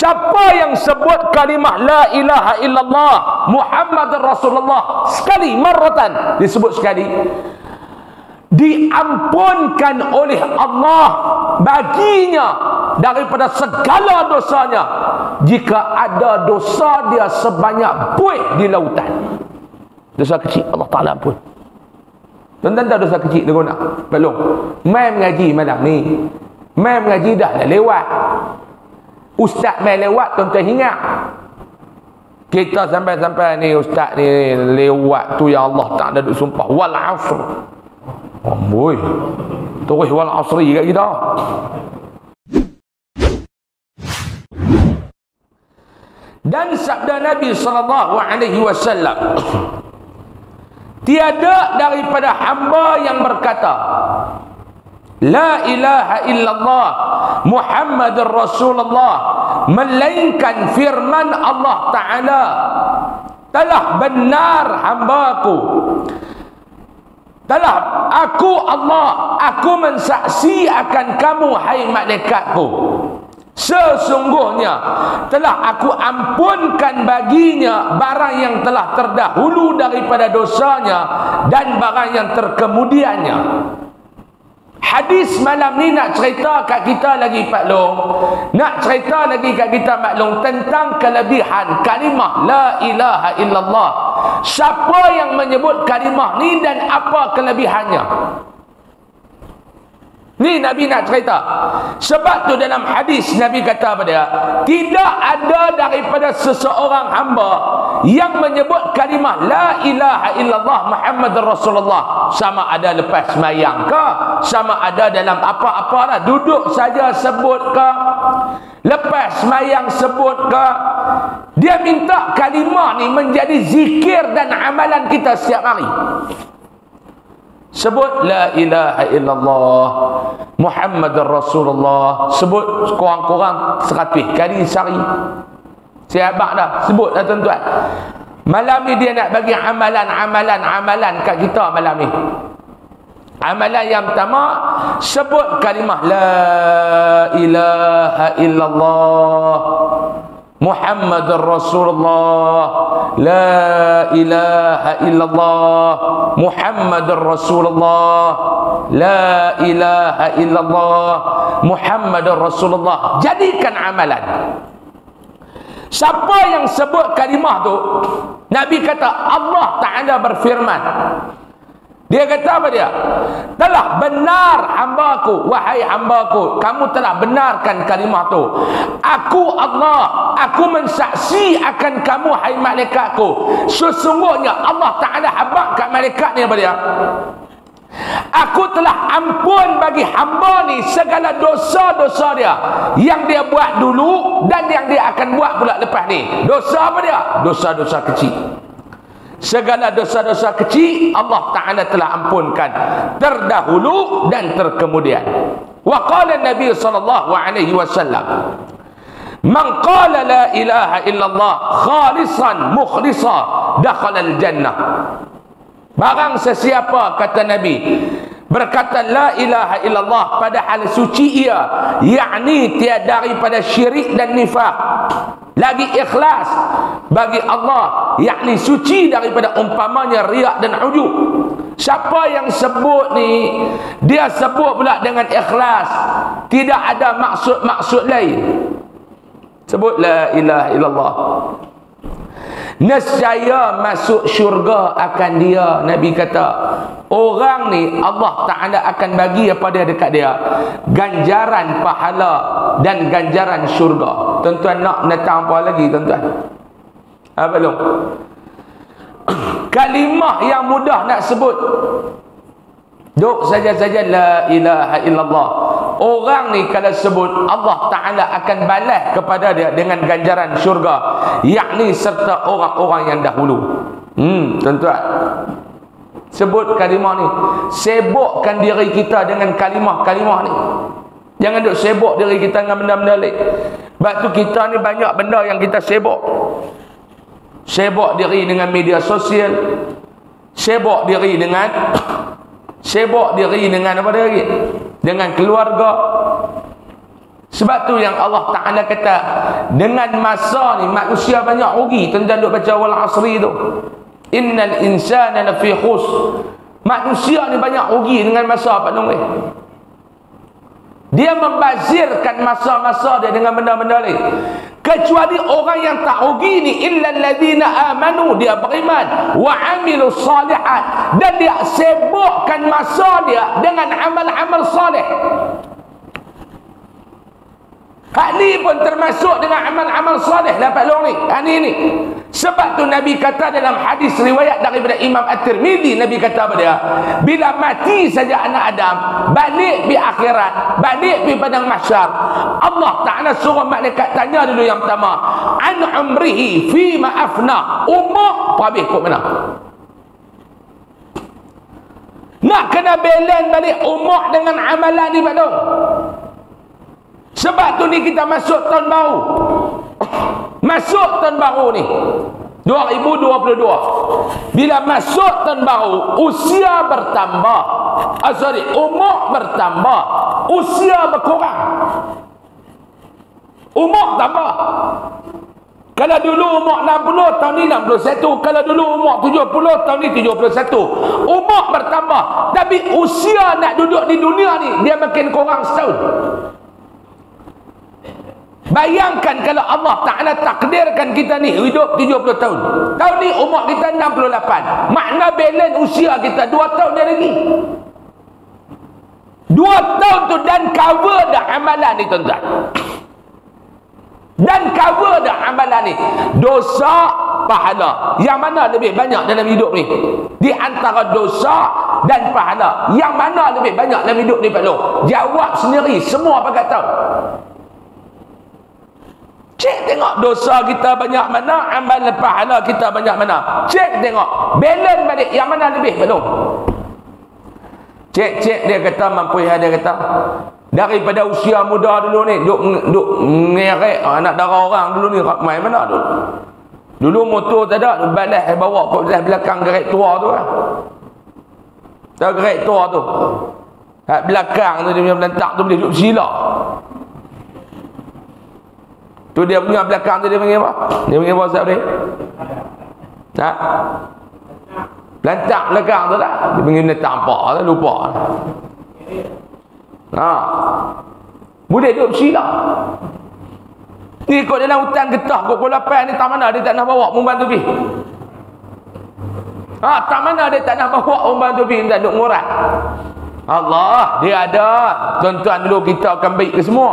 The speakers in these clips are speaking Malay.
Siapa yang sebut kalimah la ilaha illallah Muhammad Rasulullah sekali, marratan, disebut sekali, diampunkan oleh Allah baginya daripada segala dosanya, jika ada dosa dia sebanyak buih di lautan. Dosa kecil Allah Ta'ala ampun. Tuan-tuan tahu dosa kecil dia guna? Belum. Mai mengaji malam ni, mai mengaji dah lewat. Ustaz mai lewat, tuan-tuan ingat. Kita sampai-sampai ni ustaz ni lewat tu, ya Allah Ta'ala duk sumpah wal asr. Amboi. Terus wal asri kat kita. Dan sabda Nabi SAW, tiada daripada hamba yang berkata la ilaha illallah Muhammadur Rasulullah melainkan firman Allah Ta'ala, telah benar hambaku, telah aku Allah, aku mensaksi akan kamu hai malaikatku, sesungguhnya telah aku ampunkan baginya barang yang telah terdahulu daripada dosanya dan barang yang terkemudiannya. Hadis malam ni nak cerita kat kita lagi Pak Long, nak cerita lagi kat kita Pak Long tentang kelebihan kalimah la ilaha illallah. Siapa yang menyebut kalimah ni dan apa kelebihannya? Ni Nabi nak cerita. Sebab tu dalam hadis Nabi kata pada dia, tidak ada daripada seseorang hamba yang menyebut kalimah la ilaha illallah Muhammadur Rasulullah, sama ada lepas semayang ke, sama ada dalam apa-apa lah, duduk saja sebut ke, lepas semayang sebut ke, dia minta kalimah ni menjadi zikir dan amalan kita setiap hari. Sebut la ilaha illallah Muhammadur Rasulullah, sebut kurang-kurang 100 kali sehari. Siapa dah sebut dah tuan-tuan. Malam ni dia nak bagi amalan kat kita malam ni. Amalan yang pertama, sebut kalimah la ilaha illallah Muhammadur Rasulullah, la ilaha illallah Muhammadur Rasulullah, la ilaha illallah Muhammadur Rasulullah. Jadikan amalan. Siapa yang sebut kalimah tu, Nabi kata Allah Ta'ala berfirman, dia kata apa dia? Telah benar hambaku, wahai hambaku, kamu telah benarkan kalimah tu. Aku Allah, aku mensaksi akan kamu hai malaikatku. Sesungguhnya Allah Ta'ala habaq kat malaikat ni apa dia? Aku telah ampun bagi hamba ni segala dosa-dosa dia yang dia buat dulu dan yang dia akan buat pula lepas ni. Dosa apa dia? Dosa-dosa kecil. Segala dosa-dosa kecil Allah Ta'ala telah ampunkan terdahulu dan terkemudian. Wa qala Nabi sallallahu alaihi wasallam, man qala la ilaha illallah khalisan mukhlisa dakhala al-jannah. Barang sesiapa, kata Nabi, berkata la ilaha illallah padahal suci ia, yakni tiada daripada syirik dan nifaq, lagi ikhlas bagi Allah, yakni suci daripada umpamanya riak dan ujub. Siapa yang sebut ni, dia sebut pula dengan ikhlas, tidak ada maksud-maksud lain. Sebut la ilaha illallah, nescaya masuk syurga akan dia. Nabi kata orang ni Allah Ta'ala akan bagi apa dia dekat dia, ganjaran pahala dan ganjaran syurga. Tuan-tuan nak datang apa lagi tuan-tuan? Apa belum? Kalimah yang mudah nak sebut, duk saja-saja la ilaha illallah. Orang ni kalau sebut, Allah Ta'ala akan balas kepada dia dengan ganjaran syurga, yakni serta orang-orang yang dahulu. Tuan-tuan, sebut kalimah ni, sibukkan diri kita dengan kalimah-kalimah ni. Jangan duk sibuk diri kita dengan benda-benda lain. Sebab tu kita ni banyak benda yang kita sibuk. Sibuk diri dengan media sosial, sibuk diri dengan apa dia lagi? Dengan keluarga. Sebab tu yang Allah Ta'ala kata, dengan masa ni manusia banyak rugi. Tuan-tuan duk baca wal asri tu, innal insana lafi khusr. Manusia ni banyak rugi dengan masa Pak Long ni. Dia membazirkan masa-masa dia dengan benda-benda lain. Kecuali orang yang tak rugi ni, illal ladzina amanu, dia beriman, wa amilus salihat, dan dia sibukkan masa dia dengan amal-amal soleh. Hak ni pun termasuk dengan amal-amal soleh lah Pak Long ni. Hak ni. Sebab tu Nabi kata dalam hadis riwayat daripada Imam At-Tirmidzi, Nabi kata pada dia, bila mati saja anak Adam, balik pi akhirat, balik pi padang mahsyar, Allah Ta'ala suruh malaikat tanya dulu yang pertama, an umrihi fima afna, umur habis kok mana? Nak kena balance balik umur dengan amalan ni Pak Long. Sebab tu ni kita masuk tahun baru. Masuk tahun baru ni 2022. Bila masuk tahun baru, usia bertambah. Umur bertambah, usia berkurang. Umur tambah. Kalau dulu umur 60, tahun ni 61. Kalau dulu umur 70, tahun ni 71. Umur bertambah, tapi usia nak duduk di dunia ni dia makin kurang setahun. Bayangkan kalau Allah Ta'ala takdirkan kita ni hidup 70 tahun. Tahun ni umur kita 68. Makna balance usia kita 2 tahun dia lagi. 2 tahun tu dan cover dah amalan ni tuan-tuan. Dan cover dah amalan ni. Dosa, pahala, yang mana lebih banyak dalam hidup ni? Di antara dosa dan pahala, yang mana lebih banyak dalam hidup ni Pak Long? Jawab sendiri, semua pakat tahu. Cek tengok dosa kita banyak mana, amal pahala kita banyak mana. Cek tengok, balance balik yang mana lebih belum. Cek dia kata mampu, dia kata daripada usia muda dulu ni duk ngerek anak dara orang dulu ni ramai mana dulu. Dulu motor tak ada, balas bawa kat belakang gerak tua tu lah. Dah gerak tua tu. Kat belakang tu dia punya belantak tu boleh duduk sila. Tu dia punya belakang tu dia panggil apa? Dia panggil apa Ustaz ni? Tak? Belantak belakang tu lah. Dia panggil belantak apa? Lupa. Boleh duduk sila. Ni ikut dalam hutan getah pukul 8 ni, tak mana dia tak nak bawa umban tu pergi. Tak mana dia tak nak bawa umban tu pergi, tak duduk ngurat. Allah, dia ada. Tuan-tuan dulu kita akan baik ke semua.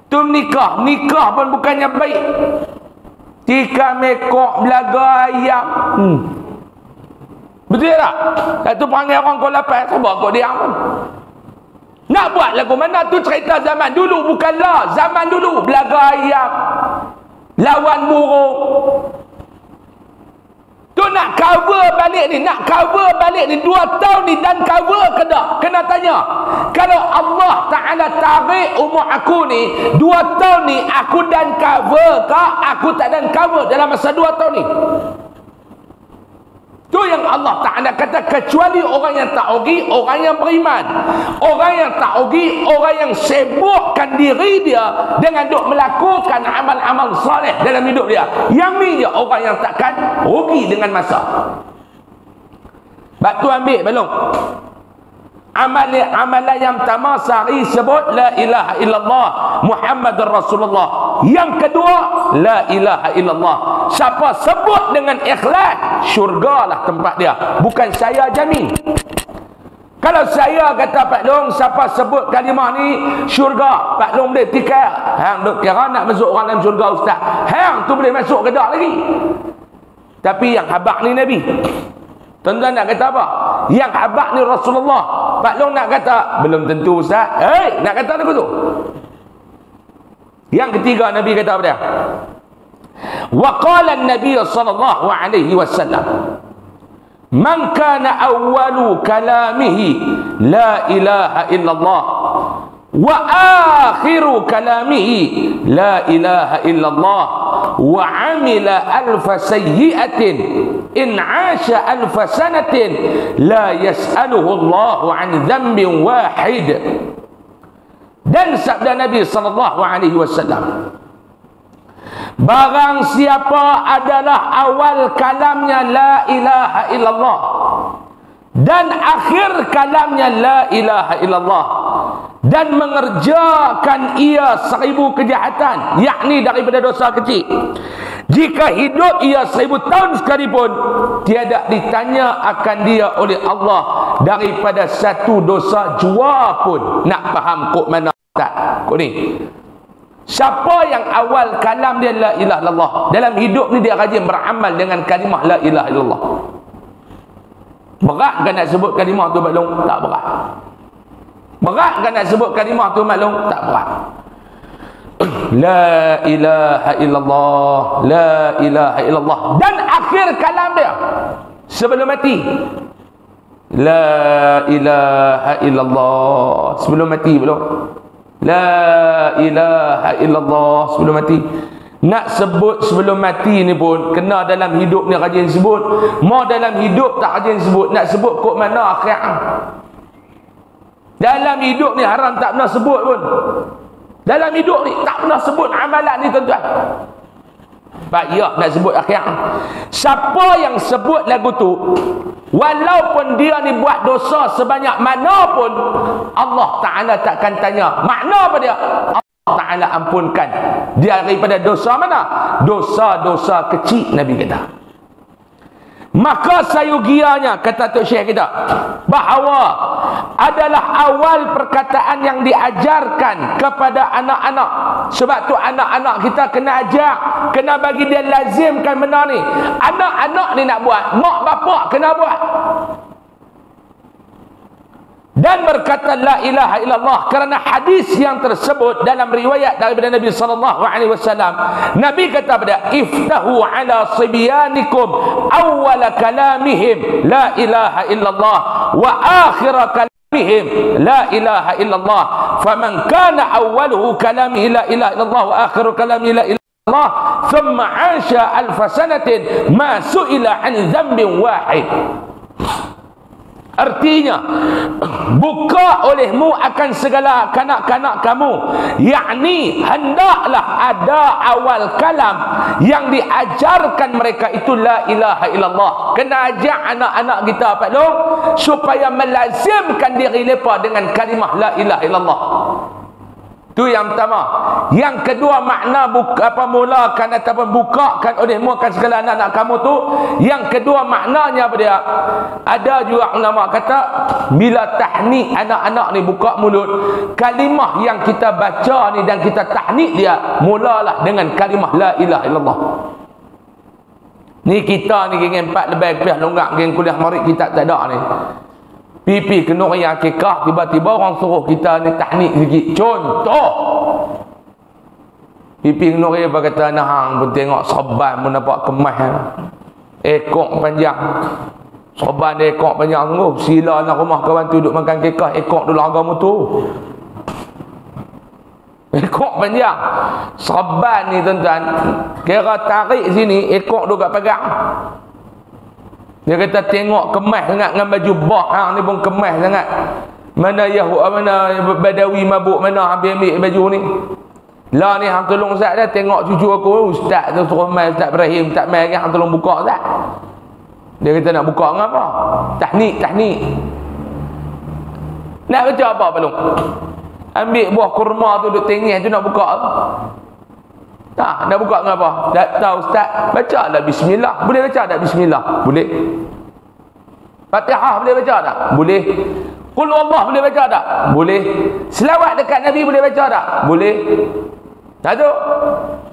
Tu nikah pun bukannya baik. Tikar mekok belaga ayam. Betul tak? Satu panggil orang kau lapar, sabar kau diam pun. Nak buat lagu mana tu cerita zaman dulu, bukanlah zaman dulu belaga ayam, lawan burung. Tu nak cover balik ni, 2 tahun ni dan cover ke tak? Kena tanya. Kalau Allah Ta'ala tarik umur aku ni 2 tahun ni, aku dan cover ke aku tak dan cover dalam masa 2 tahun ni? Tu yang Allah Ta'ala kata, kecuali orang yang tak rugi, orang yang beriman. Orang yang tak rugi, orang yang sibukkan diri dia dengan duk melakukan amal-amal soleh dalam hidup dia. Yang ni dia orang yang takkan rugi dengan masa. Bak tu ambil belum? Amalan yang pertama sehari sebut la ilaha illallah Muhammadur Rasulullah. Yang kedua la ilaha illallah. Siapa sebut dengan ikhlas, syurgalah tempat dia. Bukan saya jamin. Kalau saya kata Pak Long, siapa sebut kalimah ni syurga, Pak Long boleh tikai. Hang duk kira nak masuk orang dalam syurga ustaz. Hang tu boleh masuk ke tak lagi. Tapi yang habaq ni Nabi. Tuan-tuan nak kata apa? Yang habaq ni Rasulullah. Pak Long nak kata belum tentu ustaz. Nak kata apa tu? Yang ketiga Nabi kata apa dia? Wa qala an-nabiy sallallahu alaihi wasallam, man kana awwalu kalamihi la ilaha illallah wa akhiru kalamihi la ilaha illallah wa amila alfa sayyi'atin in 'asha alfa sanatin la yas'aluhu Allah 'an dhanbin wahid. Dan sabda Nabi sallallahu alaihi wasallam, barang siapa adalah awal kalamnya la ilaha illallah dan akhir kalamnya la ilaha illallah, dan mengerjakan ia 1000 kejahatan, yakni daripada dosa kecil, jika hidup ia 1000 tahun sekalipun, tiada ditanya akan dia oleh Allah daripada satu dosa jua pun. Nak faham kok mana tak? Kok ni, siapa yang awal kalam dia la ilaha illallah, dalam hidup ni dia rajin beramal dengan kalimah la ilaha illallah. Berat kan nak sebut kalimah tu maklum? Tak berat. Berat kan nak sebut kalimah tu maklum? Tak berat. La ilaha illallah, la ilaha illallah, dan akhir kalam dia sebelum mati, la ilaha illallah, sebelum mati belum, la ilaha illallah sebelum mati. Nak sebut sebelum mati ni pun kena dalam hidup ni rajin sebut. Mau dalam hidup tak rajin sebut, nak sebut kok mana akhirat. Dalam hidup ni haram tak pernah sebut pun. Dalam hidup ni tak pernah sebut amalan ni tuan-tuan. Payah nak sebut akhirat. Siapa yang sebut lagu tu, walaupun dia ni buat dosa sebanyak mana pun, Allah Ta'ala takkan tanya. Makna apa dia? Allah Ta'ala ampunkan dia daripada dosa mana? Dosa-dosa kecil, Nabi kata. Maka sayugianya, kata Tok Syekh kita, bahawa adalah awal perkataan yang diajarkan kepada anak-anak. Sebab tu anak-anak kita kena ajar, kena bagi dia lazimkan benda ni. Anak-anak ni nak buat, mak bapak kena buat. Dan berkata la ilaha illallah kerana hadis yang tersebut dalam riwayat daripada Nabi sallallahu alaihi wasallam. Nabi kata pada, iftahu ala sibyanikum awwal kalamihim la ilaha illallah wa akhir kalamihim la ilaha illallah, faman kana awwaluhu kalamihi la ilaha illallah wa akhir kalamihi la ilaha illallah thumma 'asha alf sanatin ma su'ila 'an dhanbin wahid. Artinya, buka olehmu akan segala kanak-kanak kamu, yakni hendaklah ada awal kalam yang diajarkan mereka itu la ilaha illallah. Kena ajar anak-anak kita apa tu, supaya melazimkan diri mereka dengan kalimah la ilaha illallah. Tu yang pertama. Yang kedua, makna buka apa mulakan ataupun bukakan olehmu akan segala anak-anak kamu tu. Yang kedua maknanya apa dia? Ada juga ulama kata, bila tahnik anak-anak ni buka mulut, kalimah yang kita baca ni dan kita tahnik dia, mulalah dengan kalimah la ilaha illallah. Ni kita ni geng 4 lebih kuliah longgak, geng kuliah marik kita tak ada ni. Pipi kena raya akikah, tiba-tiba orang suruh kita ni tahnik sikit. Contoh, pipi kena raya berkata, nahang pun tengok serban pun nampak kemas, ekor panjang, serban dia ekor panjang tu, sila nak rumah kawan tu duduk makan kekah, ekor tu larga motor, ekor panjang. Serban ni tuan-tuan, kira tarik sini, ekor tu kat pagang. Dia kata tengok kemas sangat dengan baju bah hang ni pun kemas sangat. Mana Yahud, mana Badawi mabuk mana ambil baju ni. Lah ni hang tolong Ustaz dah, tengok cucu aku Ustaz tu suruh mai, Ustaz Ibrahim tak mai kan, hang tolong buka Ustaz. Dia kata nak buka ngapa? Tahnik. Nak baca apa belum? Ambil buah kurma tu duk tengah tu nak buka. Tak, nak buka ngapa? Tak tahu Ustaz. Baca lah bismillah. Boleh baca tak bismillah? Boleh. Fatihah boleh baca tak? Boleh. Qul Allah boleh baca tak? Boleh. Selawat dekat Nabi boleh baca tak? Boleh. Tak tu?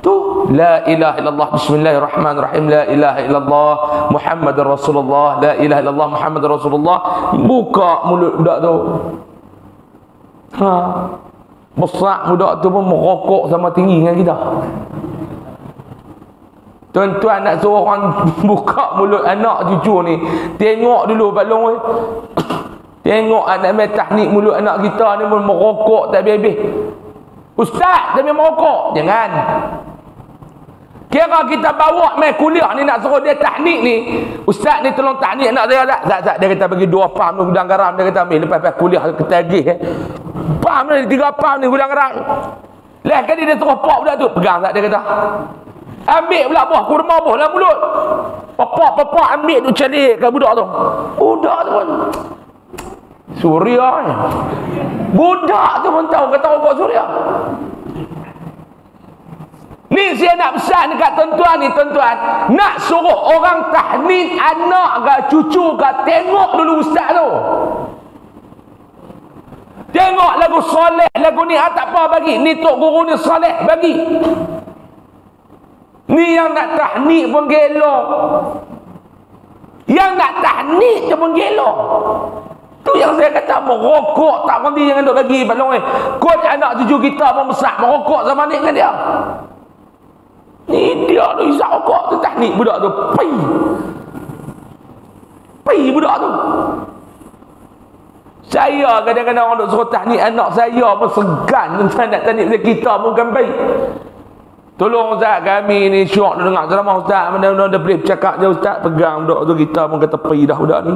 Tu la ilaha illallah bismillahirrahmanirrahim, la ilaha illallah Muhammadur Rasulullah, la ilaha illallah Muhammadur Rasulullah. Buka mulut budak tu. Besar budak tu pun merokok sama tinggi dengan kita. Tuan-tuan nak suruh orang buka mulut anak cucu ni, tengok dulu balong. Tengok anak main tahnik mulut anak kita ni pun merokok tak habis-habis. Ustaz tapi merokok. Jangan. Kira kita bawa main kuliah ni nak suruh dia tahnik ni. Ustaz ni tolong tahnik anak saya tak? Tak. Dia kata bagi 2 pound gudang garam. Dia kata ambil lepas kuliah ketagih. Pound ni 3 pound ni gudang garam. Lah kali dia suruh pok budak tu. Pegang tak dia kata. Ambil pula buah kurma buah dalam mulut. Papa ambil tu calik kat budak tu. Budak tu pun Suria ni. Budak tu pun tahu kata rokok Suria. Ni saya nak pesan dekat tuan-tuan ni, tuan-tuan. Nak suruh orang tahnik anak ke cucu ke, tengok dulu ustaz tu. Tengok lagu soleh, lagu ni tak apa bagi. Ni tok guru ni soleh bagi. Ni yang nak tahnik pun gelok. Yang nak tahnik tu pun gelok. Tu yang saya kata merokok tak berhenti jangan duk bagi balong ni. Kot anak cucu kita pun besar merokok sama ni dengan dia. Ni dia tu isap rokok tu tahnik budak tu. Pai budak tu. Saya kadang-kadang orang duk suruh tahnik anak saya pun segan tuan nak tahnik kita pun kan baik. Tolong ustaz kami ni syok dengar ceramah ustaz mana-mana dia boleh bercakap je ustaz pegang budak tu kita pun kata pai dah budak ni.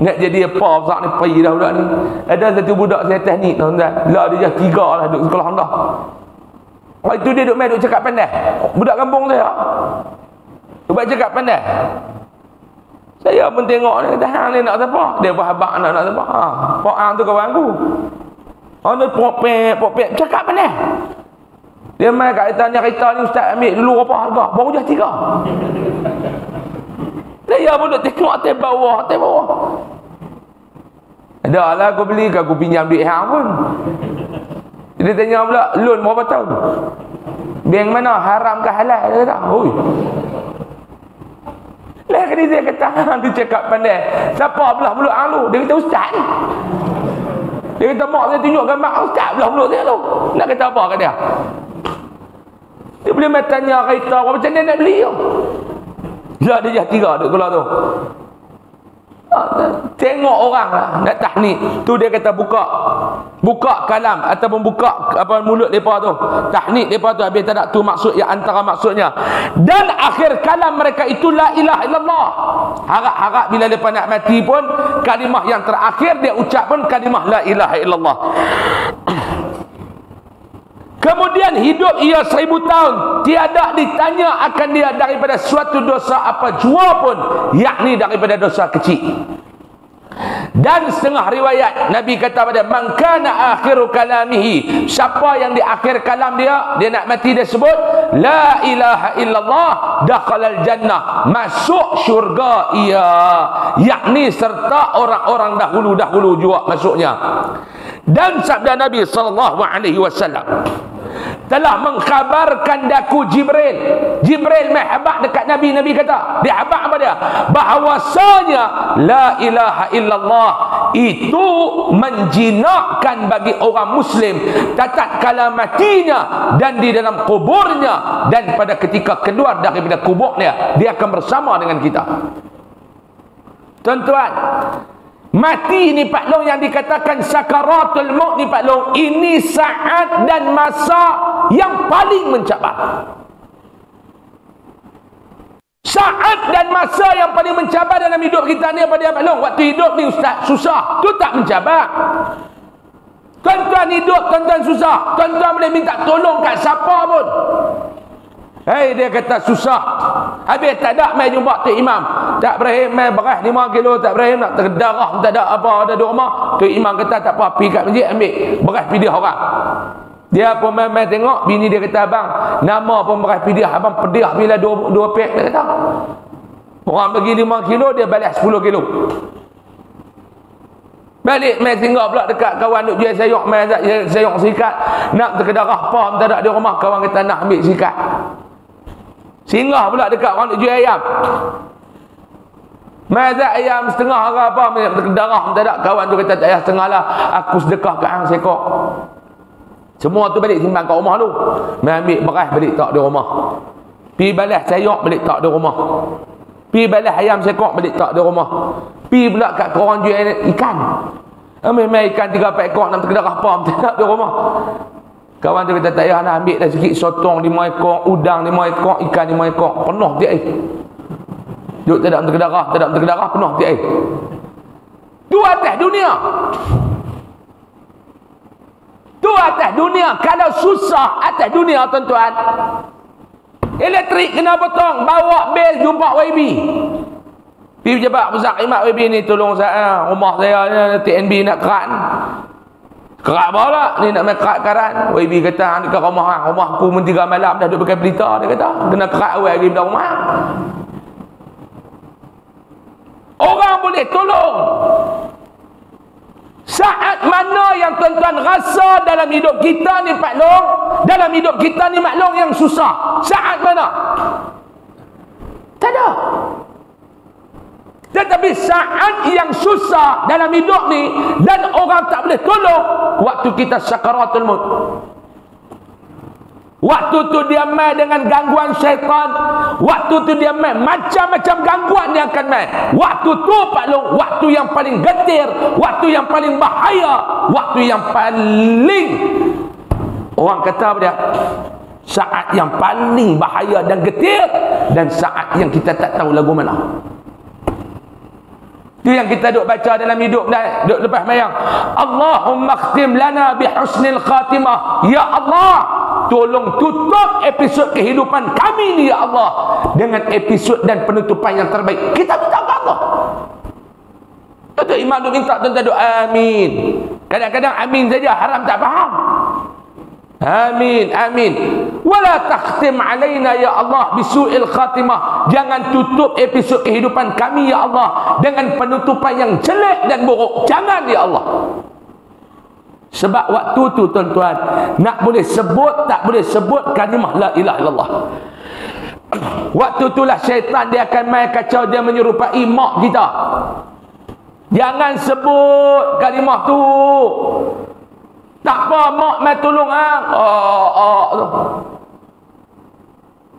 Nak jadi apa besar ni pai dah budak ni. Ada satu budak saya tahnik tuan-tuan. Lah dia dah 3 lah duduk sekolah dah. Waktu itu dia duduk main duduk cakap pandai. Budak kampung saya duduk cakap pandai. Saya pun tengok ni kata hang ni nak siapa? Dia berhabak nak siapa? Pak Ang tu kawan aku. Dia pok-pek cakap pandai. Dia main kat kereta ni ustaz ambil dulu apa harga? Baru dah 3. Saya pun duduk tengok atas bawah. Dah lah aku beli ke aku pinjam duit hang pun. Dia tanya pula, loan berapa tahun? Bank mana? Haram ke halal? Dia kata, oi. Lah kali dia kata, dia cakap pandai. Siapa belah mulut hang tu? Dia kata, ustaz. Dia kata, mak saya tunjuk gambar ustaz belah mulut dia tu. Nak kata apa kat dia? Dia boleh main tanya kereta, macam mana nak beli tu? Lah dia jah 3 duduk keluar tu. Tengok orang lah nak tahnik tu dia kata buka kalam ataupun buka apa mulut depa tu tahnik depa tu habis tak ada tu maksud yang antara maksudnya dan akhir kalam mereka itu la ilaha illallah. Harap-harap bila depa nak mati pun kalimah yang terakhir dia ucap pun kalimah la ilaha illallah. Kemudian hidup ia 1000 tahun tiada ditanya akan dia daripada suatu dosa apa jua pun, yakni daripada dosa kecil. Dan setengah riwayat Nabi kata pada man kana akhiru kalamihi, siapa yang di akhir kalam dia nak mati dia sebut la ilaha illallah dakhalal jannah, masuk syurga ia, yakni serta orang-orang dahulu juga masuknya. Dan sabda Nabi sallallahu alaihi wasallam telah mengkhabarkan daku Jibril mai habaq dekat Nabi. Nabi kata dia habaq apa dia? Bahawasanya la ilaha illallah itu menjinakkan bagi orang muslim tatkala matinya dan di dalam kuburnya, dan pada ketika keluar daripada kuburnya dia akan bersama dengan kita. Tuan-tuan, mati ni Pak Long yang dikatakan sakaratul maut ni Pak Long, ini saat dan masa yang paling mencabar. Saat dan masa yang paling mencabar dalam hidup kita ni apa dia Pak Long? Waktu hidup ni ustaz susah, tu tak mencabar. Tuan-tuan hidup, tuan-tuan susah, tuan-tuan boleh minta tolong kat siapa pun. Dia kata susah. Habis tak ada mai jumpa Tok Imam. Tak Ibrahim mai beras 5 kilo, tak Ibrahim nak terdarah, tak ada apa ada di rumah. Tok Imam kata tak apa, pergi kat masjid ambil beras pidiah orang. Dia pun mai tengok bini dia kata abang, nama pun beras pidiah, abang pediah bila 2 pek dia kata. Orang bagi 5 kilo dia balik 10 kilo. Balik mai singgah pula dekat kawan duk jual sayur, mai sayur sikat, nak terkedarah apa tak ada di rumah, kawan kata nak ambil sikat. Singgah pula dekat orang nak jual ayam. Mazak ayam setengah ke apa, darah tak ada, kawan tu kata tak payah setengah lah, aku sedekah kat hang sekok. Semua tu balik simpan kat rumah tu. Mai ambil beras balik tak di rumah. Pi balas sayur balik tak di rumah. Pi balas ayam sekok balik tak di rumah. Pi pula kat orang jual ikan. Ambil ikan 3-4 ekor nak terkedarah apa tak ada di rumah. Kawan tu kata, tak payah nak ambil dah sikit sotong 5 ekor, udang 5 ekor, ikan 5 ekor. Penuh tiap air. Duduk tak ada terkedarah, penuh tiap air. Tu atas dunia. Tu atas dunia. Kalau susah atas dunia, tuan-tuan, elektrik kena potong, bawa bil jumpa YB. Pergi pejabat besar khidmat YB ni, tolong saya, rumah saya TNB nak kerat. Kerat pula ni, nak main kerat karan. YB kata, dekat rumah aku pun 3 malam dah duduk pakai pelita. Dia kata kena kerat awal lagi pada rumah. Orang boleh tolong saat mana yang tuan-tuan rasa dalam hidup kita ni Pak Long, dalam hidup kita ni Mak Long yang susah. Saat mana? Tak ada. Tetapi saat yang susah dalam hidup ni dan orang tak boleh tolong, waktu kita sakaratul maut. Waktu tu dia main dengan gangguan syaitan. Waktu tu dia main macam-macam gangguan yang akan main. Waktu tu Pak Long, waktu yang paling getir, waktu yang paling bahaya, waktu yang paling, orang kata apa dia, saat yang paling bahaya dan getir, dan saat yang kita tak tahu lagu mana. Itu yang kita duk baca dalam hidup dah, duk lepas mayang. Allahumma khtim lana bihusnil khatimah. Ya Allah, tolong tutup episod kehidupan kami ni ya Allah dengan episod dan penutupan yang terbaik. Kita minta ke Allah. Itu imam duk minta, tuan-tuan duk amin. Kadang-kadang amin saja, haram tak faham. Amin, amin. Wala takhtim alaina ya Allah bisu'il khatimah. Jangan tutup episod kehidupan kami ya Allah dengan penutupan yang jelek dan buruk. Jangan ya Allah. Sebab waktu tu tuan-tuan, nak boleh sebut tak boleh sebut kalimah la ilaha illallah. Waktu itulah syaitan dia akan main kacau, dia menyerupai mak kita. Jangan sebut kalimah tu. Tak apa, mak mai tolong hang.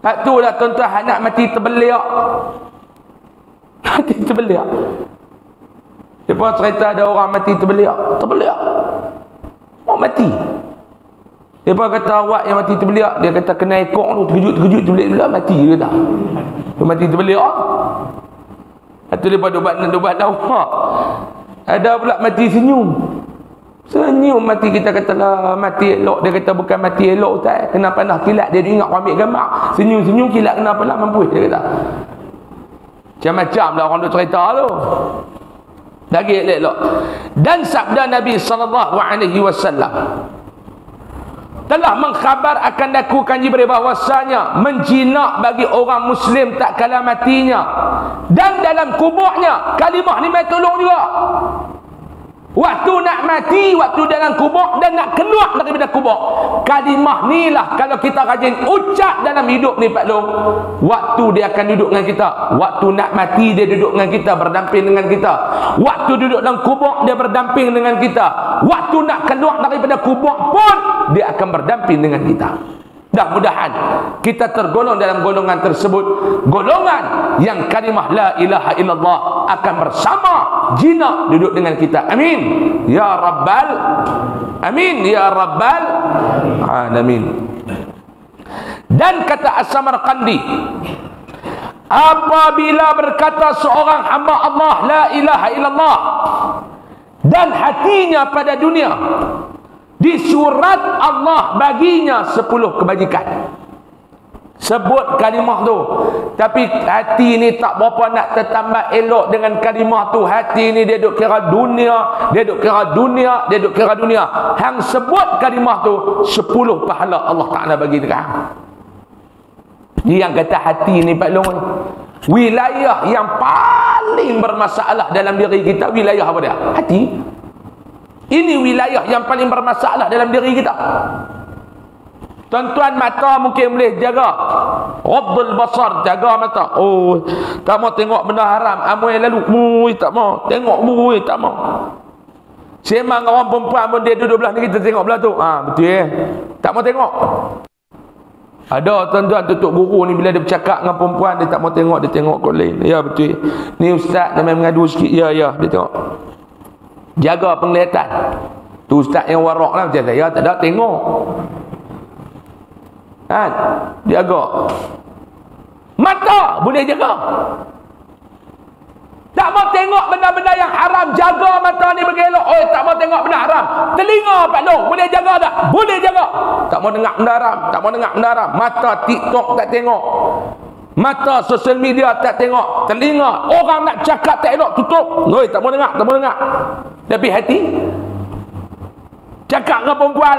Tak tu lah tuan-tuan, anak mati terbeliak. Mati terbeliak. Lepas cerita ada orang mati terbeliak. Orang mati. Lepas kata awak yang mati terbeliak, dia kata kena ekor tu, terkejut terbeliak mati dia kata. Dia mati terbeliak. Lepas tu lepas dobat awak. Ada pula mati senyum. Senyum mati, kita kata lah mati elok. Dia kata bukan mati elok Ustaz, kenapa nak kilat. Dia ingat ambil gambar, senyum kilat kenapa lah mampu. Dia kata macam-macam lah orang duk cerita tu. Lagi elok. Dan sabda Nabi SAW telah mengkhabar akan dakukan Jibril bahwasanya menjinak bagi orang Muslim tak kala matinya, dan dalam kuburnya kalimah ni mai tolong juga. Waktu nak mati, waktu dalam kubur dan nak keluar daripada kubur, kalimah ni lah kalau kita rajin ucap dalam hidup ni Pak Long, waktu dia akan duduk dengan kita. Waktu nak mati dia duduk dengan kita, berdamping dengan kita. Waktu duduk dalam kubur dia berdamping dengan kita. Waktu nak keluar daripada kubur pun dia akan berdamping dengan kita. Mudah-mudahan kita tergolong dalam golongan tersebut, golongan yang kalimah la ilaha illallah akan bersama jinak duduk dengan kita. Amin ya rabbal alamin. Dan kata As-Samarqandi, apabila berkata seorang hamba Allah la ilaha illallah dan hatinya pada dunia, di surat Allah baginya 10 kebajikan. Sebut kalimah tu, tapi hati ni tak berapa nak tertambah elok dengan kalimah tu. Hati ni dia duk kira dunia, dia duk kira dunia. Hang sebut kalimah tu, 10 pahala Allah Ta'ala bagi dekat hang. Dia yang kata hati ni Pak Long, wilayah yang paling bermasalah dalam diri kita, wilayah apa dia? Hati. Ini wilayah yang paling bermasalah dalam diri kita. Tuan-tuan, mata mungkin boleh jaga, Ghaddul basar, jaga mata. Oh, tak mau tengok benda haram. Amoi lalu, tak mau tengok, tak mau. Semang orang perempuan pun dia duduk belah ni, kita tengok belah tu. Betul tak mau tengok. Ada tuan-tuan tutup guru ni, bila dia bercakap dengan perempuan dia tak mau tengok, dia tengok kot lain. Ya betul. Ni ustaz dia main mengadu sikit. Ya dia tengok. Jaga penglihatan. Tu ustaz yang warak lah macam saya, tak ada tengok. Kan? Jaga. Mata boleh jaga. Tak mau tengok benda-benda yang haram, jaga mata ni bagi elok. Oh, tak mau tengok benda haram. Telinga Pak Long, boleh jaga tak? Boleh jaga. Tak mau dengar benda haram, tak mau dengar benda haram. Mata TikTok tak tengok. Mata sosial media tak tengok. Telinga orang nak cakap tak elok, tutup. Oi, tak mau dengar, tak mau dengar. Tapi hati cakap dengan perempuan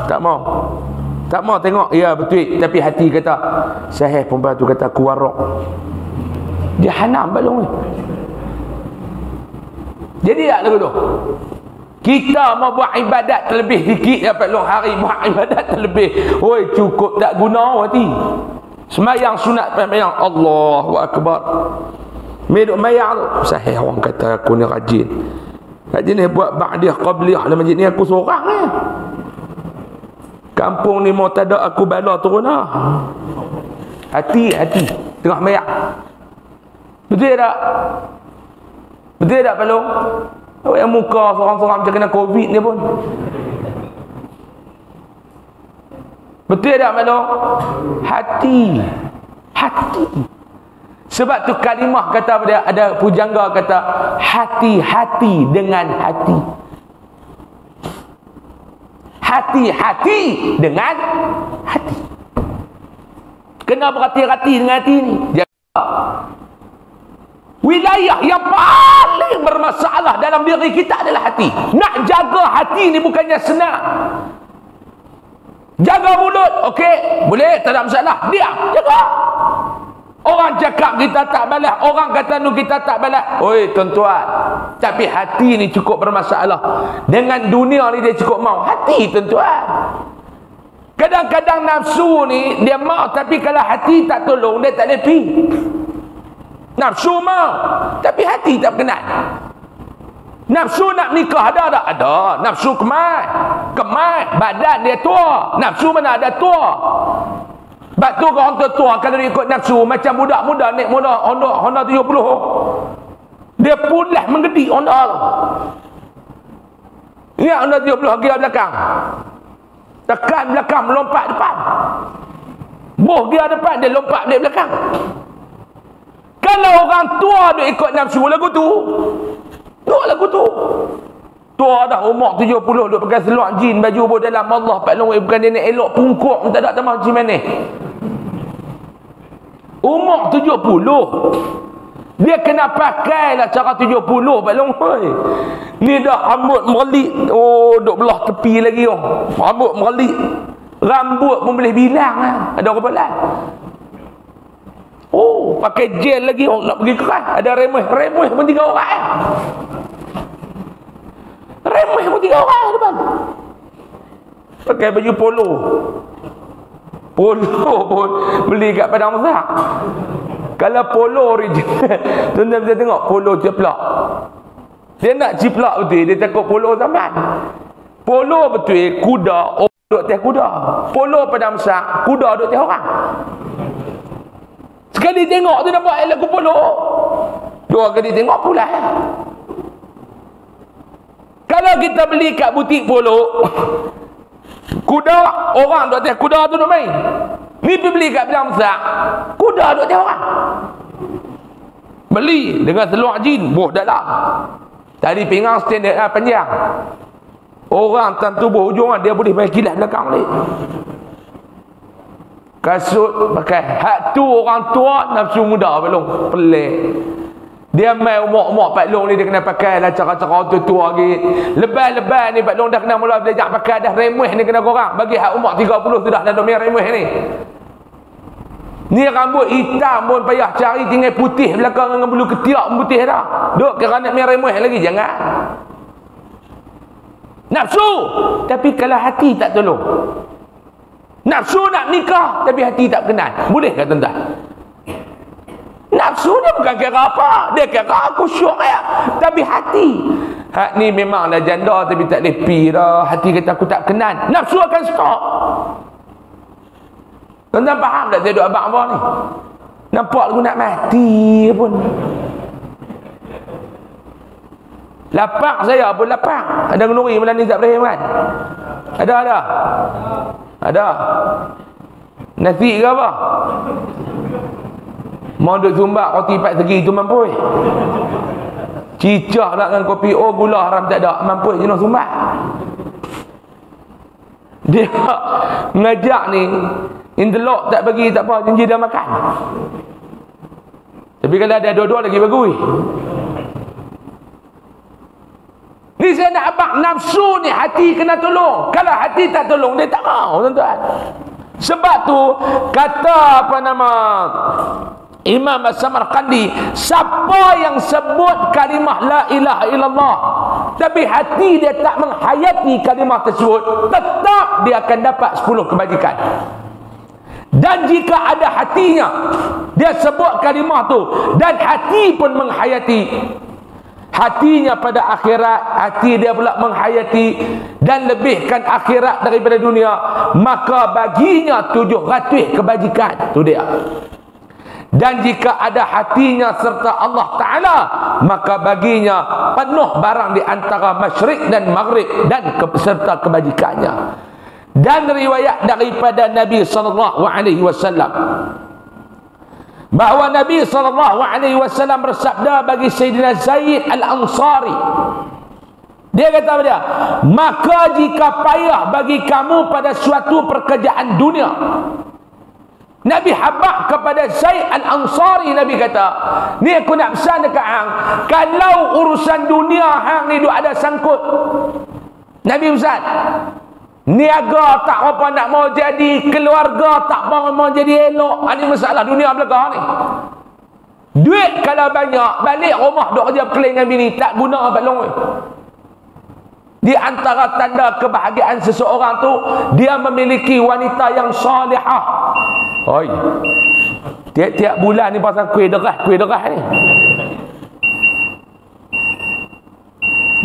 tak mau. Tak mau tengok. Ya betul. Tapi hati kata, sahih perempuan tu kata aku warak. Dia hanam balong ni. Jadi tak lagu tu. Kita mau buat ibadat terlebih sikit ya Pak Long, hari buat ibadat terlebih. Oi, cukup tak guna hati. Semayang sunat semayang Allahu Akbar. Meduk mayang tu. Sahih orang kata aku ni rajin. Rajin ni buat ba'diyah qabliyah dalam masjid ni aku seorang ni. Kampung ni mau tak ada aku bala turun lah. Hati-hati tengah mayak. Betul tak? Betul tak Pak Long? Awak yang muka seorang-seorang macam kena Covid ni pun. Betul tak Pak Long? Hati. Hati. Sebab tu kalimah kata ada pujangga kata hati-hati dengan hati. Hati-hati dengan hati. Kena berhati-hati dengan hati ni. Jaga. Wilayah yang paling bermasalah dalam diri kita adalah hati. Nak jaga hati ni bukannya senang. Jaga mulut, okey, boleh, tak ada masalah. Diam, jaga. Orang cakap kita tak balas, orang kata nu kita tak balas. Oi tuan-tuan, tapi hati ni cukup bermasalah. Dengan dunia ni dia cukup mau. Hati tuan-tuan. Kadang-kadang nafsu ni dia mau, tapi kalau hati tak tolong dia tak boleh pi. Nafsu mau, tapi hati tak kenal. Nafsu nak nikah ada tak? Ada. Nafsu kemai. Kemai, badan dia tua. Nafsu mana ada tua? Sebab tu orang tua kalau dia ikut nafsu macam budak muda naik Honda 70. Dia pulas menggedi Honda tu. Ingat Honda 70 gear belakang. Tekan belakang melompat depan. Boh gear depan dia lompat balik belakang. Kalau orang tua dia ikut nafsu lagu tu. Tu lagu tu. Tua dah umur 70 duk pakai seluar jin baju bawah dalam Allah Pak Long bukan dia nak elok pungkuk tak ada tambah macam mana. Umur 70 dia kena pakai lah cara 70 Pak Long. Ni dah rambut merelit. Oh duk belah tepi lagi oh. Rambut merelit. Rambut pun boleh bilang lah. Ada orang belah. Oh pakai gel lagi oh nak pergi keras. Ada remeh pun 3 orang. Remeh pun 3 orang depan. Pakai baju polo. Polo pun beli kat Padang Besar. Kalau polo original, tuan-tuan bisa tengok polo ciplak. Dia nak ciplak betul, dia takut polo zaman. Polo betul, kuda, orang duduk atas kuda. Polo Padang Besar, kuda duduk atas orang. Sekali tengok tu nampak lagu polo. 2 kali tengok pula. Kalau kita beli kat butik polo, kuda, orang duduk atas kuda tu nak main. Ni pergi beli kat Padang Besar, kuda duduk atas orang. Beli dengan seluar jin, boh dalam. Tadi pinggang standard panjang. Orang tan tubuh hujung dia boleh pakai kilas belakang ni. Kasut pakai. Hak tu orang tua nafsu muda Pak Long. Pelik. Dia main umur-umur Pak Long ni dia kena pakai lah cara-cara tua lagi. Lebih-lebih ni Pak Long dah kena mula belajar pakai dah remeh ni kena korang. Bagi hak umur 30 sudah dah dominan remeh ni. Ni rambut hitam pun payah cari tinggal putih belakang dengan bulu ketiak putih dah. Duk kira nak remeh lagi jangan. Nafsu tapi kalau hati tak tolong. Nafsu nak nikah tapi hati tak kenal. Boleh ke tuan-tuan? Nafsu dia bukan kira apa. Dia kira aku syok ya. Tapi hati. Hak ni memanglah janda tapi tak boleh pi dah. Hati kata aku tak kenal. Nafsu akan stop. Tuan-tuan faham tak saya duk abang apa ni? Nampak aku nak mati pun. Lapang saya pun lapang. Ada ngeluri Melani Zat Ibrahim kan? Ada. Nasi ke apa? Mau duk sumbat roti 4 segi tu mampu. Cicak nak dengan kopi gula haram tak ada, mampu je nak sumbat. Dia ngajak ni, indelok tak bagi tak apa, janji dah makan. Tapi kalau ada dua-dua lagi bagus. Ni saya nak abang, nafsu ni hati kena tolong. Kalau hati tak tolong, dia tak mau, tuan-tuan. Sebab tu kata apa nama Imam As-Samarqandi, siapa yang sebut kalimah la ilaha illallah tapi hati dia tak menghayati kalimah tersebut, tetap dia akan dapat 10 kebajikan. Dan jika ada hatinya, dia sebut kalimah tu dan hati pun menghayati, hatinya pada akhirat, hati dia pula menghayati dan lebihkan akhirat daripada dunia, maka baginya 700 kebajikan. Tu dia. Dan jika ada hatinya serta Allah Ta'ala, maka baginya penuh barang di antara masyrik dan maghrib dan serta kebajikannya. Dan riwayat daripada Nabi SAW bahawa Nabi SAW bersabda bagi Sayyidina Zaid Al-Ansari, dia kata apa dia? Maka jika payah bagi kamu pada suatu pekerjaan dunia, Nabi habaq kepada Zaid Al-Ansari, Nabi kata, ni aku nak pesan dekat hang, kalau urusan dunia hang ni duk ada sangkut, Nabi pesan, niaga tak apa nak mau jadi, keluarga tak mau jadi elok. Ini masalah dunia belakang ni. Duit kalau banyak, balik rumah duk kerja berkeliling dengan bini, tak guna apa long. Di antara tanda kebahagiaan seseorang tu, dia memiliki wanita yang salihah. Oi, tiap-tiap bulan ni pasal kuih derah ni.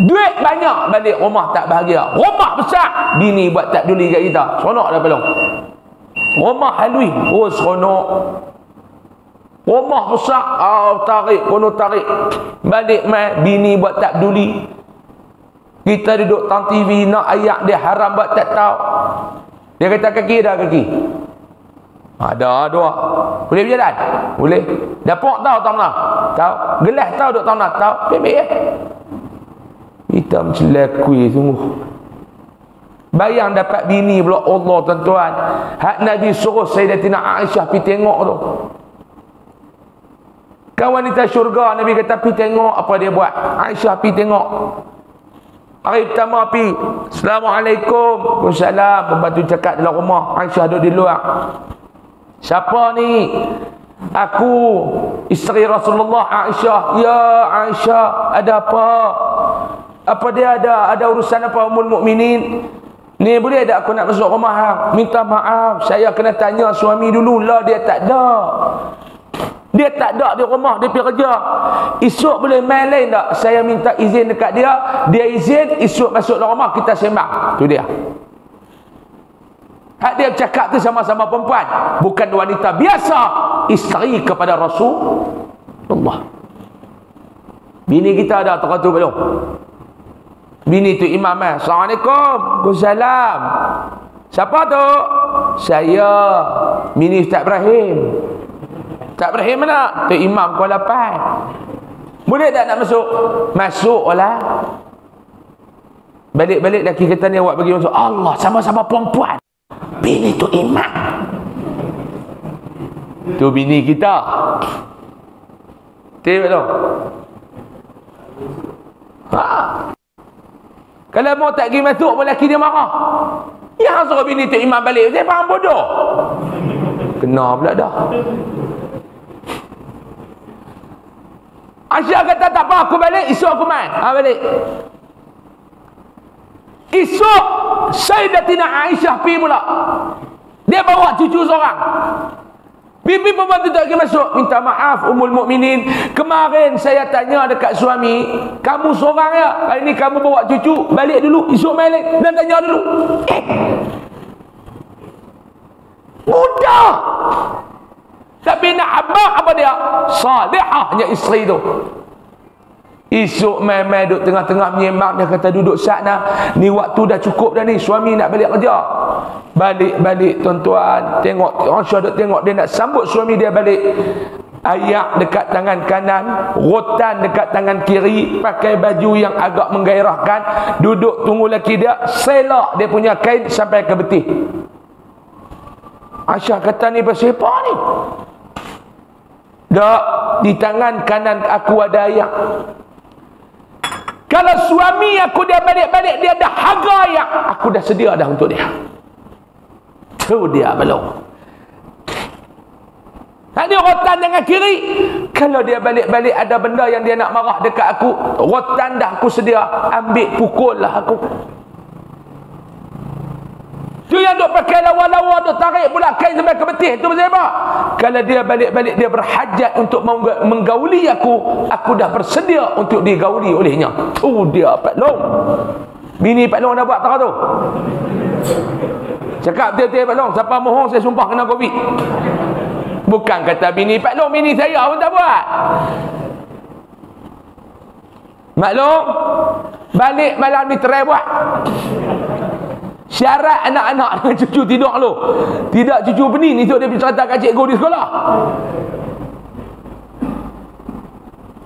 Duit banyak, balik rumah tak bahagia. Rumah besar, bini buat tak peduli kat kita. Seronok dah pelong. Rumah halui, seronok. Rumah besar, tarik, kono tarik. Balik mai, bini buat tak peduli. Kita duduk tang TV, nak ayat dia haram buat tak tahu. Dia kata kaki dah kaki. Ada dua. Boleh berjalan? Boleh. Dapur tahu tak nak? Tahu. Gelas tahu duk tak nak? Tahu. Ambil kita macam lekui sungguh. Bayang dapat bini pula Allah, tuan-tuan. Hak Nabi suruh Sayyidatina Aisyah pergi tengok tu. Kan wanita syurga, Nabi kata pergi tengok apa dia buat. Aisyah pergi tengok. Hari pertama pergi, Assalamualaikum. Waalaikumsalam. Pembantu cakap dalam rumah, Aisyah duduk di luar. Siapa ni? Aku, isteri Rasulullah Aisyah. Ya Aisyah, ada apa? Apa dia ada urusan apa, Ummul Mukminin? Ni boleh tak aku nak masuk rumah hang? Minta maaf, saya kena tanya suami dulu lah, dia tak ada. Dia tak ada di rumah, dia pergi kerja. Esok boleh main lain tak? Saya minta izin dekat dia, dia izin, esok masuk dalam rumah kita sembang. Tu dia. Hak dia bercakap tu sama-sama perempuan, bukan wanita biasa, isteri kepada Rasulullah. Bini kita ada tu belum? Bini tu imam Assalamualaikum. Waalaikumsalam. Siapa tu? Saya, bini Ustaz Ibrahim. Tak Ibrahim mana? Tu imam Kuala Lumpur. Boleh tak nak masuk? Masuklah. Balik-balik lelaki kata ni awak bagi masuk. Allah, sama-sama perempuan. Bini tu imam. Tu bini kita. Tengok tu. Kalau mau tak pergi masuk pun lelaki dia marah. Yang suruh bini tu imam balik. Saya faham bodoh. Kena pula dah. Aisyah kata tak apa, aku balik, esok aku main. Balik. Esok Sayyidatina Aisyah pergi pula. Dia bawa cucu seorang. Bibi pembantu tak pergi masuk. Minta maaf Ummul Mukminin, kemarin saya tanya dekat suami, kamu seorang ya? Hari ni kamu bawa cucu, balik dulu, esok main lagi. Dan tanya dulu. Mudah. Tapi nak abang apa dia? Salihahnya isteri tu. Esok mai-mai duduk tengah-tengah menyembang, dia kata duduk sana, ni waktu dah cukup dah ni, suami nak balik kerja. Balik tuan-tuan, tengok Aisyah duduk tengok, dia nak sambut suami dia balik. Ayak dekat tangan kanan, rotan dekat tangan kiri, pakai baju yang agak menggairahkan, duduk tunggu laki dia, selak dia punya kain sampai ke betih. Aisyah kata, ni pasal apa ni? Dak, di tangan kanan aku ada ayak. Kalau suami aku dia balik-balik, dia dah harga ayak, aku dah sedia dah untuk dia. Tu dia belum. Ada rotan dengan kiri. Kalau dia balik-balik ada benda yang dia nak marah dekat aku, rotan dah aku sedia, ambil pukul lah aku. Tu yang duk pakai lawa-lawa, duk tarik pula kain sampai ke betih. Tu pasal apa? Kalau dia balik-balik dia berhajat untuk menggauli aku dah bersedia untuk digauli olehnya. Tu dia Pak Long. Bini Pak Long dah buat tak tu? Cakap betul-betul Pak Long, siapa mohon saya sumpah kena Covid. Bukan kata bini Pak Long, bini saya pun tak buat. Maklum, balik malam ni try buat. Syarat anak-anak dengan cucu tidur lu. Tidak cucu pening ni, dia bercerita kat cikgu di sekolah.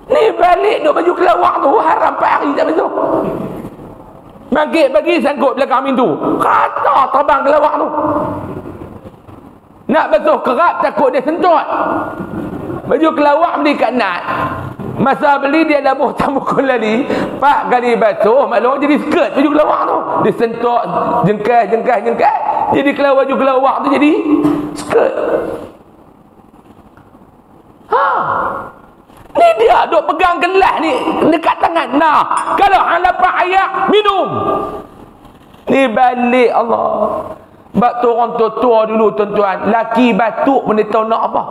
Ni balik duk baju kelawar tu, haram 4 hari tak besok. Maghrib pagi sangkut belakang pintu. Kata terbang kelawar tu. Nak basuh kerap takut dia sentut. Baju kelawar beli kat Nat. Masa beli dia labuh tambukul lali, 4 kali basuh, maklum jadi skirt baju kelawar tu. Dia sentuk jengkai. Jadi baju kelawar tu jadi skirt. Ni dia duk pegang gelas ni dekat tangan. Nah, kalau hang dapat ayak, minum. Ni balik Allah. Sebab tu orang tua dulu tuan-tuan, laki batuk pun dia tahu nak apa.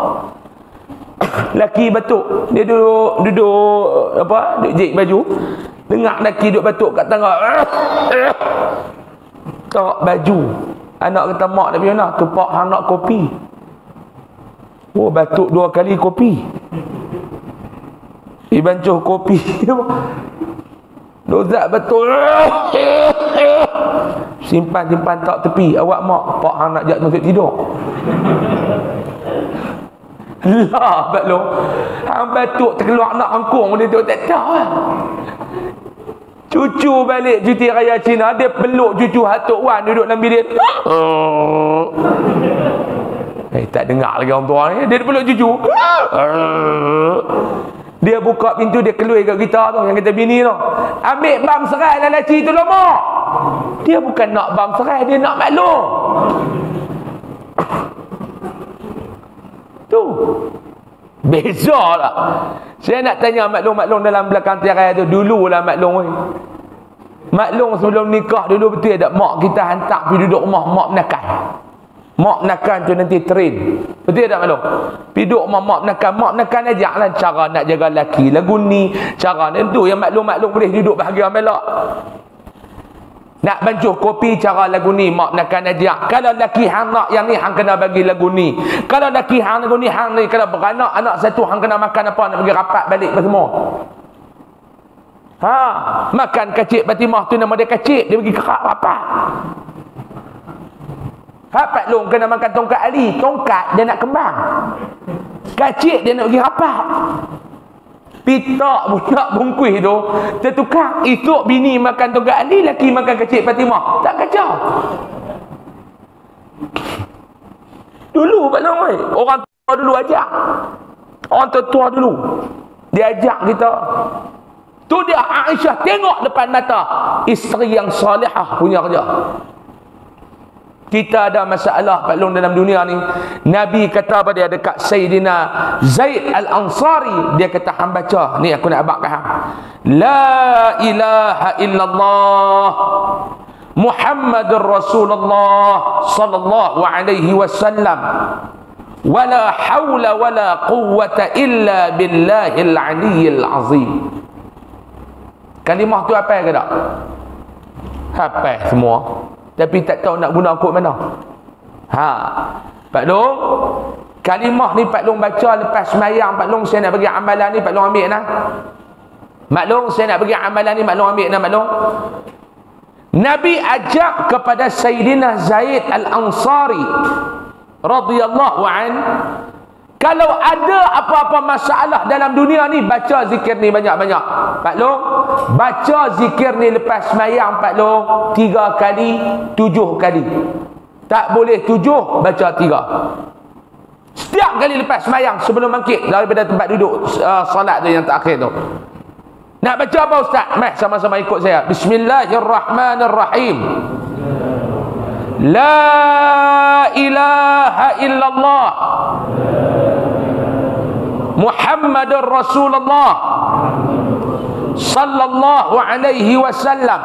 Laki batuk, dia duduk apa, duduk jik baju, dengar laki duduk batuk kat tangga, tak baju. Anak kata, mak dia punya nak tupak hang nak kopi. Oh, batuk 2 kali kopi. Dibancuh kopi. Dozat betul. Simpan tak tepi. Awak mak, pak hang nak jak masuk tidur. Lah batlong. Hang batuk terkeluar nak angkung dia tu tak tahu lah. Cucu balik cuti raya Cina, dia peluk cucu Hatuk Wan duduk dalam bilik. Tak dengar lagi orang tua ni. Dia peluk cucu. Dia buka pintu, dia keluar kat kita tu, yang kata bini tu, ambil bam serai dalam laci tu lah mak. Dia bukan nak bam serai, dia nak maklum. Tu beza lah. Saya nak tanya maklum dalam belakang tirai tu, dululah maklum. Maklum sebelum nikah dulu betul tak, mak kita hantar pergi duduk rumah mak menakan. Mak menakan tu nanti train. Betul tak maklum? Pergi duduk rumah mak menakan ajaklah cara nak jaga lelaki lagu ni, cara tu yang maklum boleh duduk bahagia melak. Nak bancuh kopi cara lagu ni, mak menakan ajak. Kalau lelaki hang nak yang ni, hang kena bagi lagu ni. Kalau lelaki hang lagu ni, hang ni kalau beranak anak satu, hang kena makan apa, nak pergi rapat balik apa semua. Makan kacik Fatimah tu nama dia kacik, dia pergi kerak rapat. Rapat long kena makan tongkat Ali, tongkat dia nak kembang, kacik dia nak pergi rapat. Pitak budak bungkuih tu tertukar, esok bini makan tongkat Ali, laki makan kacik Fatimah, tak kacau. Dulu Pak Long, orang tua dulu ajak, orang tua dulu dia ajak kita. Tu dia Aisyah tengok depan mata isteri yang salihah punya kerja. Kita ada masalah Pak Long dalam dunia ni. Nabi kata apa dia dekat Sayyidina Zaid Al-Ansari, dia kata hang baca ni, aku nak abang kat hang, la ilaha illallah Muhammadur Rasulullah sallallahu alaihi wasallam, wala haula wala quwwata illa billahil aliyyil azim. Kalimah tu apa ke tak? Hafal semua, tapi tak tahu nak guna kod mana. Pak Long, kalimah ni Pak Long baca lepas semayang. Pak Long, saya nak bagi amalan ni, Pak Long ambil nah. Maklum, saya nak bagi amalan ni, maklum ambil nak maklum. Nabi ajak kepada Sayyidina Zaid Al-Ansari radhiyallahu an, kalau ada apa-apa masalah dalam dunia ni, baca zikir ni banyak-banyak. Pak Long, baca zikir ni lepas semayang Pak Long 3 kali, 7 kali. Tak boleh 7, baca 3. Setiap kali lepas semayang sebelum bangkit daripada tempat duduk solat tu yang terakhir tu. Nak baca apa Ustaz? Mari sama-sama ikut saya. Bismillahirrahmanirrahim. La ilaha illallah Muhammadur Rasulullah sallallahu alaihi wasallam.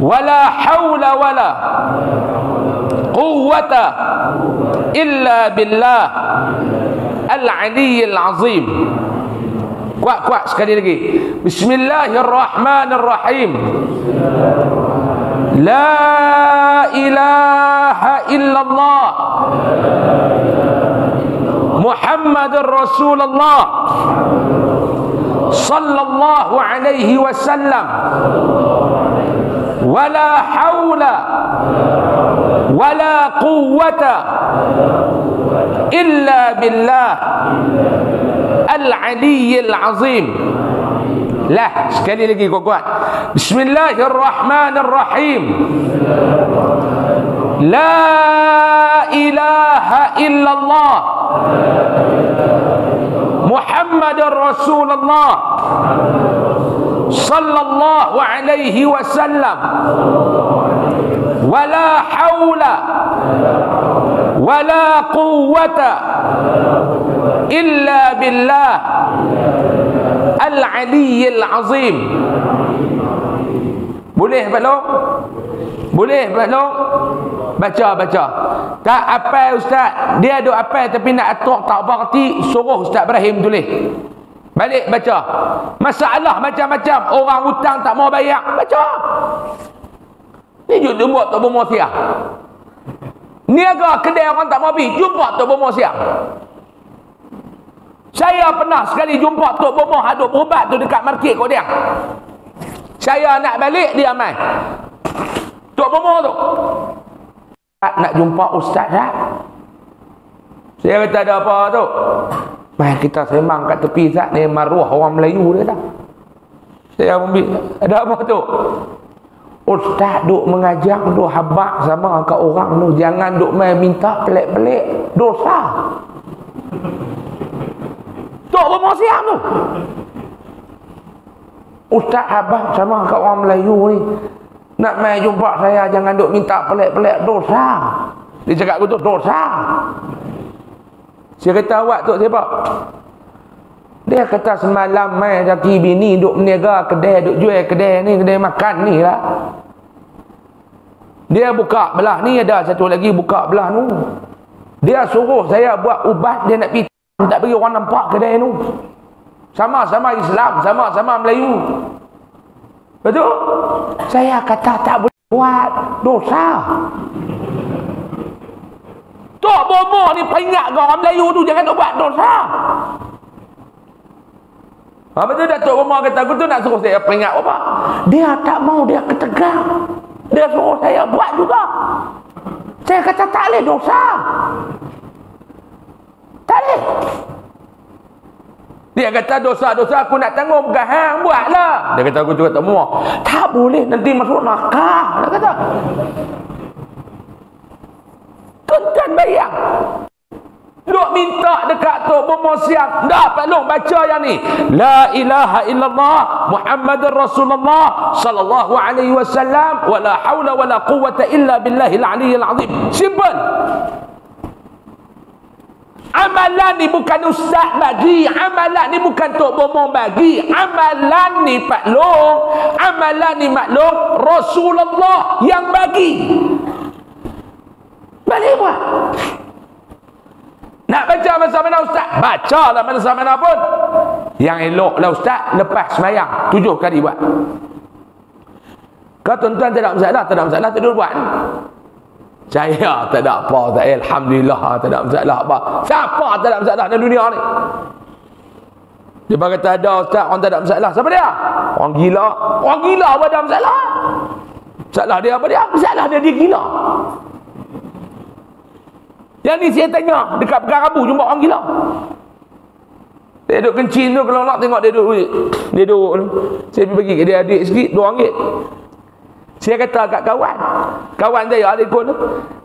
Wala hawla wala quwwata illa billah al-aliyyil azim. Kuat-kuat sekali lagi. Bismillahirrahmanirrahim. La ilaha illallah Muhammadur Rasulullah sallallahu alaihi wasallam. Wala hawla wala quwwata illa billah al-aliyyil azim. Lah, sekali lagi kuat-kuat. Bismillahirrahmanirrahim. La ilaha illallah Muhammadur Rasulullah sallallahu alaihi wasallam. Wala hawla wala quwwata illa billah al-aliyyil azim. Boleh Pak Long? Boleh Pak Long? Baca. Tak apa Ustaz, dia ada apa tapi nak atur tak berarti, suruh Ustaz Ibrahim tulis. Balik baca. Masalah macam-macam, orang hutang tak mau bayar, baca. Ni jumpa Tok Bomo siang. Niaga kedai orang tak mau pergi, jumpa Tok Bomo siang. Saya pernah sekali jumpa Tok Bomo hadap ubat tu dekat market Kodiang. Saya nak balik, dia mai. Tok Bomo tu, nak jumpa Ustaz tak? Saya kata ada apa tu? Mari kita sembang kat tepi Ustaz, ni maruah orang Melayu dia tak? Saya ambil, ada apa tu? Ustaz duk mengajar, duk habak sama kat orang tu, jangan duk main minta pelik-pelik, dosa. Tok Bomo siang tu, Ustaz habak sama kat orang Melayu ni, nak main jumpa saya jangan duk minta pelik-pelik, dosa. Dia cakap aku tu, dosa. Saya kata awak tu siapa? Dia kata semalam mai laki bini duk meniaga kedai, duk jual kedai ni, kedai makan ni lah. Dia buka belah ni, ada satu lagi buka belah tu. Dia suruh saya buat ubat, dia nak pergi tak bagi orang nampak kedai tu. Sama-sama Islam, sama-sama Melayu. Betul? Saya kata tak boleh buat, dosa. Tok Bomo ni peringat ke orang Melayu tu jangan buat dosa. Betul Datuk Bomo kata aku tu nak suruh saya peringat apa? Dia tak mau, dia ketegang. Dia suruh saya buat juga. Saya kata tak boleh, dosa. Tak boleh. Dia kata dosa-dosa aku nak tanggung, bukan hang buatlah. Dia kata aku juga tak mau. Tak boleh, nanti masuk neraka. Dia kata. Tuan-tuan bayang. Duk minta dekat Tok Bomo siang, dah Pak Long baca yang ni. La ilaha illallah Muhammadur Rasulullah sallallahu alaihi wasallam, wala haula wala quwwata illa billahil aliyyil azim. Simple. Amalan ni bukan ustaz bagi, amalan ni bukan Tok Bomo bagi, amalan ni Pak Long, amalan ni maklum Rasulullah yang bagi. Boleh buat. Nak baca masa mana Ustaz? Bacalah masa mana pun. Yang eloklah Ustaz lepas semayang 7 kali buat. Kalau tuan-tuan tak ada masalah, tak ada masalah, tak ada buat. Saya tak ada apa, tak, alhamdulillah tak ada masalah apa. Siapa tak ada masalah dalam dunia ni? Dia kata ada ustaz, orang tak ada masalah. Siapa dia? Orang gila. Orang gila apa ada masalah? Masalah dia apa dia? Masalah dia gila. Yang ni saya tanya dekat Pegang Rabu jumpa orang gila. Dia duduk kencing tu, kalau nak tengok dia duduk tu. Saya bagi ke dia adik sikit, RM2. Saya kata kat kawan saya adik tu,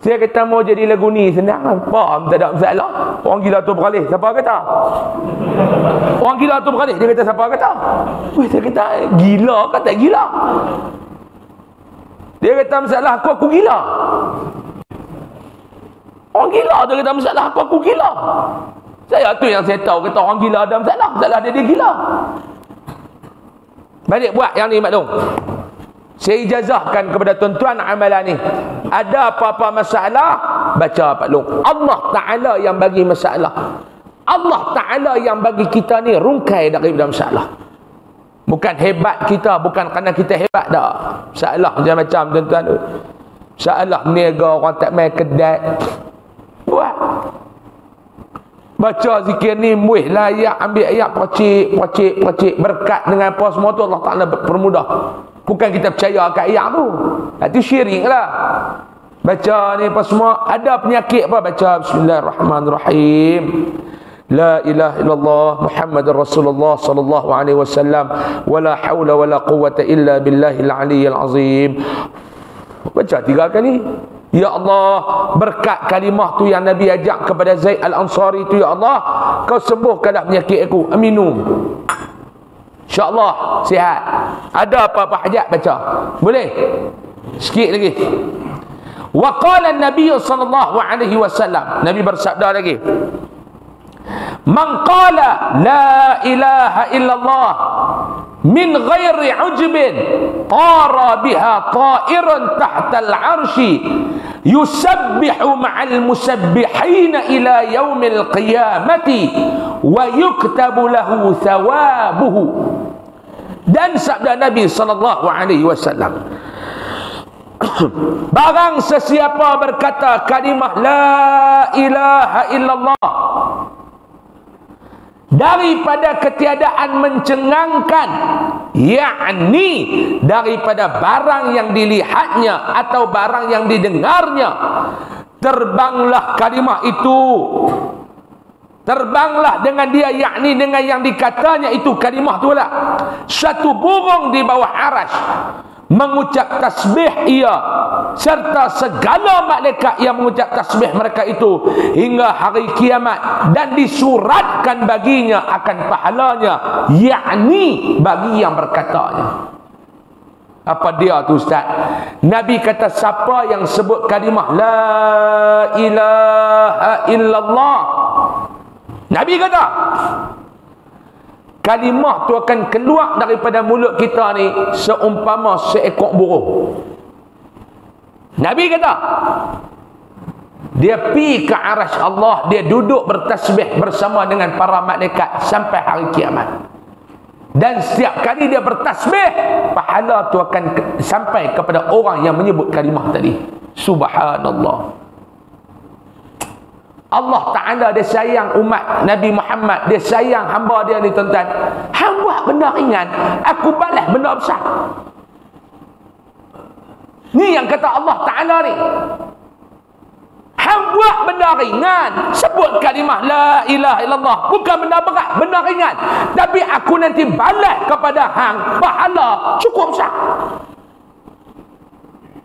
saya kata mau jadi lagu ni senang, faham, tak ada masalah. Orang gila tu beralih, siapa kata? Orang gila tu beralih, dia kata siapa kata? Weh, saya kata gila ke tak gila? Dia kata masalah aku gila. Orang gila tu kata masalah aku gila. Saya tu yang saya tahu, kata orang gila ada masalah dia gila. Balik buat yang ni maklum. Saya ijazahkan kepada tuan-tuan amalan ni. Ada apa-apa masalah, baca Pak Long. Allah Ta'ala yang bagi masalah. Allah Ta'ala yang bagi kita ni rungkai daripada masalah. Bukan hebat kita, bukan kerana kita hebat dah. Masalah macam-macam tuan-tuan. Masalah niaga orang tak main kedai. Buat. Baca zikir ni, muih layak, ambil ayat, percik. Berkat dengan apa semua tu Allah Ta'ala permudah. Bukan kita percaya kat ayat tu. Itu syirik lah. Baca ni apa semua. Ada penyakit apa? Baca Bismillahirrahmanirrahim. La ilaha illallah Muhammadur Rasulullah sallallahu alaihi wasallam. Wala hawla wala quwwata illa billahil aliyyil azim. Baca 3 kali. Ya Allah, berkat kalimah tu yang Nabi ajak kepada Zaid Al-Ansari tu, ya Allah, kau sembuhkanlah penyakit aku. Minum. InsyaAllah sihat. Ada apa-apa hajat baca. Boleh? Sikit lagi. Wa qala an-nabiy sallallahu alaihi wasallam. Nabi bersabda lagi. Man qala la ilaha illallah min ghairi ujbin tara biha ta'irun tahta al-'arsy yusabbihu ma'al musabbihina ila yaumil qiyamati wa yuktabu lahu thawabuhu. Dan sabda Nabi sallallahu alaihi wasallam, barang sesiapa berkata kalimah la ilaha illallah daripada ketiadaan mencengangkan, yakni daripada barang yang dilihatnya atau barang yang didengarnya, terbanglah kalimah itu, terbanglah dengan dia, yakni dengan yang dikatanya itu kalimah tu lah, satu burung di bawah arasy, mengucap tasbih ia serta segala malaikat yang mengucap tasbih mereka itu hingga hari kiamat, dan disuratkan baginya akan pahalanya, yakni bagi yang berkatanya. Apa dia tu Ustaz? Nabi kata siapa yang sebut kalimah la ilaha illallah, Nabi kata kalimah tu akan keluar daripada mulut kita ni seumpama seekor burung. Nabi kata dia pi ke arasy Allah, dia duduk bertasbih bersama dengan para malaikat sampai hari kiamat. Dan setiap kali dia bertasbih, pahala tu akan sampai kepada orang yang menyebut kalimah tadi. Subhanallah. Allah Ta'ala dia sayang umat Nabi Muhammad, dia sayang hamba dia ni tuan-tuan. Hang buat benda ringan, aku balas benda besar. Ni yang kata Allah Ta'ala ni. Hang buat benda ringan, sebut kalimah la ilaha illallah, bukan benda berat, benda ringan, tapi aku nanti balas kepada hang pahala cukup besar.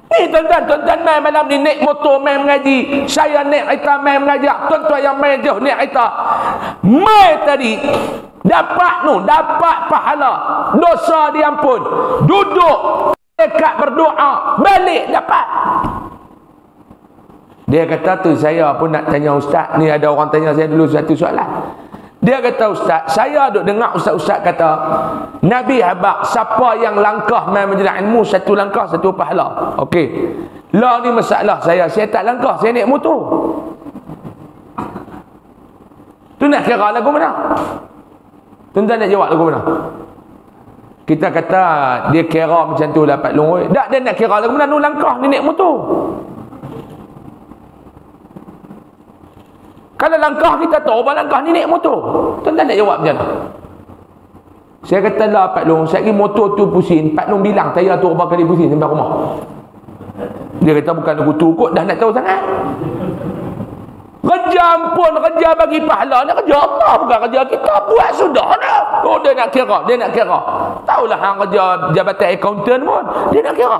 Ni tuan-tuan main malam ni naik motor main mengaji, saya naik kereta main mengajak, tuan-tuan yang main jauh naik kereta main tadi dapat pahala, dosa diampun, duduk dekat berdoa, balik dapat. Dia kata tu, saya pun nak tanya ustaz ni, ada orang tanya saya dulu satu soalan. Dia kata ustaz, saya duk dengar ustaz-ustaz kata Nabi habaq siapa yang langkah main majlis ilmu, satu langkah satu pahala. Okey. Lah ni masalah saya tak langkah, saya naik motor. Tu nak kira lagu mana? Tuan-tuan nak jawab lagu mana? Kita kata dia kira macam tu dapat long. Tak, dia nak kira lagu mana? Nu langkah ni naik motor. Kalau langkah kita tahu apa langkah ni naik motor. Tuan-tuan nak jawab macam mana? Saya kata lah Pak Long, saya pergi motor tu pusing. Pak Long bilang tayar tu berapa kali pusing sampai rumah. Dia kata bukan aku tu kot, dah nak tahu sangat. Kerja pun kerja bagi pahala ni, kerja Allah bukan kerja kita. Buat sudah dah. Oh dia nak kira, dia nak kira. Tahulah hang kerja jabatan accountant pun, dia nak kira.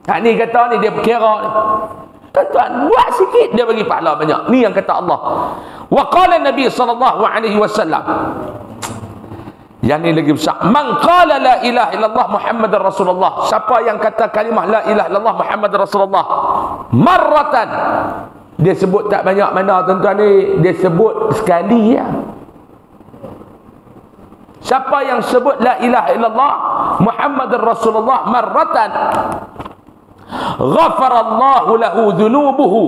Hak ni kata ni dia kira ni. Tuan-tuan, buat sikit dia bagi pahala banyak. Ni yang kata Allah. Wa qala Nabi sallallahu alaihi wasallam. Yang ni lagi besar. Man qala la ilaha illallah Muhammadar Rasulullah. Siapa yang kata kalimah la ilaha illallah Muhammadar Rasulullah marratan. Dia sebut tak banyak mana tuan-tuan ni, dia sebut sekali ya. Siapa yang sebut la ilaha illallah Muhammadar Rasulullah marratan, ghafarallahu lahu dhunubuhu,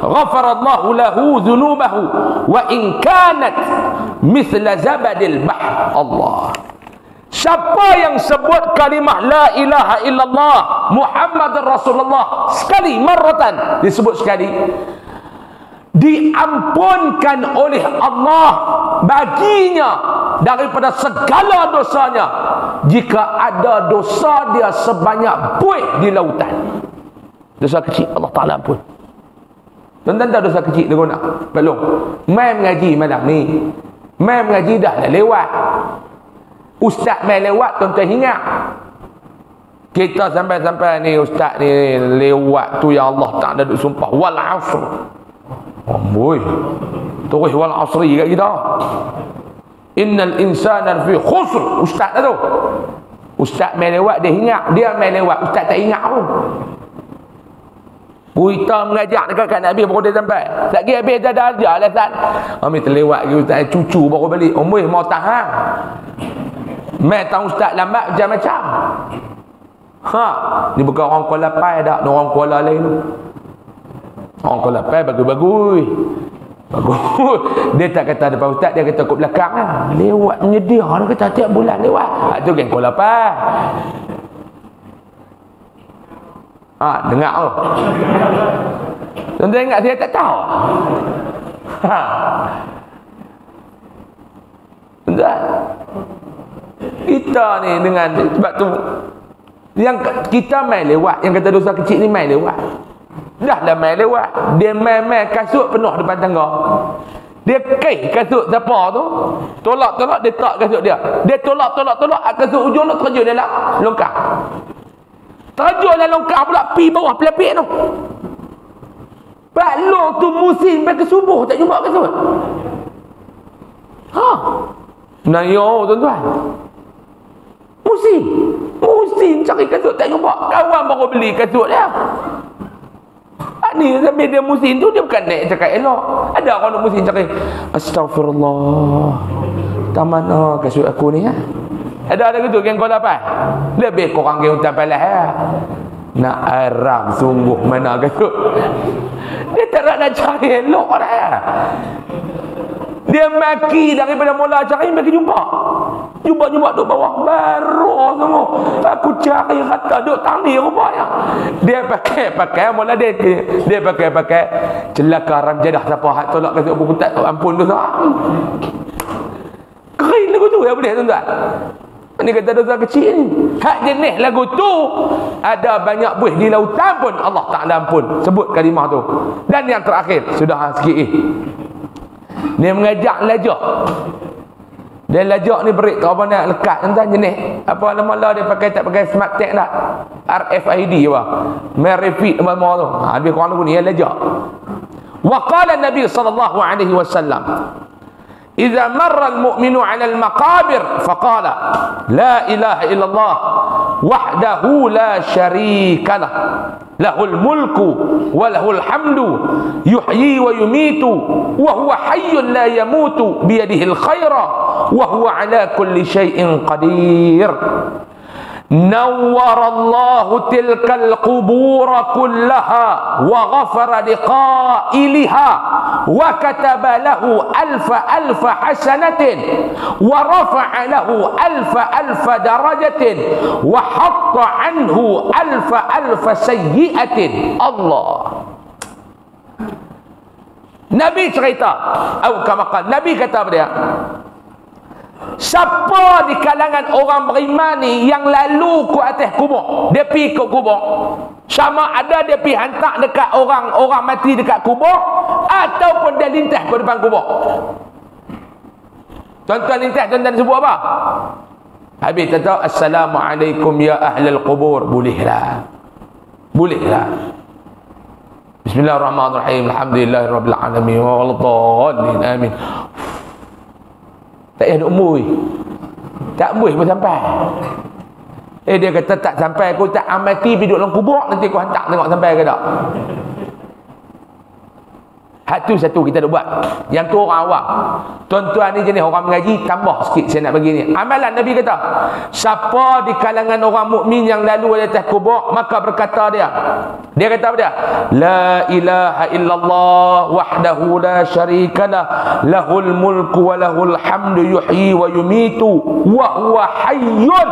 ghafarallahu lahu dhunubahu wa in kanat mithla zabadil bahr. Allah. Siapa yang sebut kalimah la ilaha illallah Muhammadar Rasulullah sekali, marratan, disebut sekali, diampunkan oleh Allah baginya daripada segala dosanya jika ada dosa dia sebanyak buih di lautan. Dosa kecil Allah Ta'ala ampun. Tuan-tuan tahu dosa kecil dia guna belum? Mai mengaji malam ni, mai mengaji dah lewat, ustaz mai lewat, tuan-tuan ingat kita sampai-sampai ni ustaz ni lewat tu ya Allah Ta'ala duk sumpah wal asr. Amboi, terus wal asri kat kita. Innal insana fi khusr. Ustaz dah tu. Ustaz main lewat dia ingat, dia main lewat, ustaz tak ingat pun. Kita mengajak dekat Nabi baru dia sampai. Lagi habis dah ajar lah ustaz. Kami terlewat lagi ustaz, cucu baru balik. Amboi mau tahan. Mai tahu ustaz lambat macam-macam. Ha, ni bukan orang Kuala Pai dak, orang Kuala lain tu. Orang Kuala Pai bagus-bagus. Bagus. Dia tak kata depan ustaz, dia kata kat belakang lah. Lewat menyedia, dia kata tiap bulan lewat. Tu geng Kuala Pai. Dengar tu. Tuan-tuan ingat saya tak tahu. Tuan-tuan, kita ni dengan sebab tu yang kita main lewat, yang kata dosa kecil ni main lewat. Dah lah main lewat. Dia main kasut penuh depan tangga. Dia keh kasut siapa tu, tolak-tolak dia tak kasut dia. Dia tolak-tolak kasut ujung tu terjun dalam longkang. Terjun dalam longkang pula pi bawah pelapik tu. Pak long tu musim sampai ke subuh tak jumpa kasut. Nayo tuan-tuan. Musim cari kasut tak jumpa. Kawan baru beli kasut dia. Ni sampai dia musim tu dia bukan naik cakap elok. Ada orang nak musim cakap astagfirullah. Taman kasut aku ni ya. Ada gitu geng Kuala Pai. Lebih kurang geng hutan palas ya. Nak aram sungguh mana kasut. Dia tak nak cari elok dah ya. Dia maki daripada mula cari maki jumpa. Jumpa duk bawah baru semua. Aku cari kata duk tani rupanya. Dia pakai mula dia pakai celaka haram jadah siapa hak tolak kasut buku tak ampun dosa. Kering lagu tu ya boleh tuan-tuan. Ni kata dosa kecil ni. Hak jenis lagu tu ada banyak buih di lautan pun Allah Ta'ala ampun. Sebut kalimah tu. Dan yang terakhir sudah sikit Dia mengajak lajak. Dia lajak ni berik kau apa nak lekat tuan jenis apa nama dia pakai tak pakai smart tag tak, RFID apa merefit apa tu. Habis kurang lagu ni dia lajak. Wa qala Nabi sallallahu alaihi wasallam idza marra al-mu'minu 'ala al-maqabir faqala la ilaha illallah wahdahu la syarika lah lahul mulku wa lahul hamdu yuhyi wa yumitu wa huwa hayyun la yamutu biyadihi al-khaira wa huwa 'ala kulli syai'in qadir. Nawwarallahu tilkal qubura kullaha wa ghafara liqailiha wa kataba lahu alfa hasanatin wa rafa'a lahu alfa darajatin wa hatta anhu alfa sayyi'atin. Allah. Nabi cerita, Nabi kata apa dia? Siapa di kalangan orang beriman ni yang lalu ke atas kubur, dia pergi ke kubur, sama ada dia pergi hantar dekat orang mati dekat kubur, ataupun dia lintas ke depan kubur. Tuan-tuan lintas, tuan-tuan sebut apa? Habis kata assalamualaikum ya ahlal qubur. Bolehlah Bismillahirrahmanirrahim, alhamdulillahirabbil alamin wallahallin amin. Tak ada umur, tak umur pun sampai. Dia kata tak sampai, aku tak amati pergi duduk dalam kubur, nanti aku hantar tengok sampai ke tak. Hatu satu kita dah buat. Yang tu orang awam. Tuan-tuan ni jenis orang mengaji, tambah sikit saya nak bagi ni. Amalan Nabi kata, siapa di kalangan orang mukmin yang lalu di atas kubur, maka berkata dia kata apa dia? La ilaha illallah wahdahu la syarikalah, lahul mulku wa lahul hamdu yuhyi wa yumitu wa huwa hayyun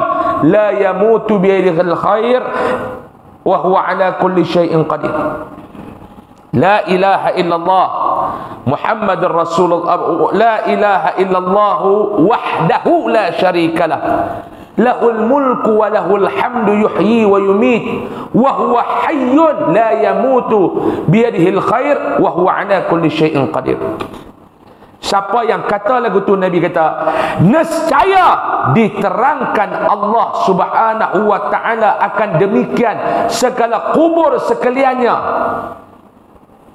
la yamutu biyadihil khair wa huwa ala kulli syai'in qadir. La ilaha illallah Muhammadur Rasulullah, la ilaha illallah wahdahu la syarikalah, lahul mulku wa lahul hamdu yuhyi wa yumit wa huwa hayyun la yamutu biyadihil khair wa huwa ala kulli syai'in qadir. Siapa yang kata lagu tu, Nabi kata, nescaya diterangkan Allah Subhanahu wa taala akan demikian segala kubur sekaliannya.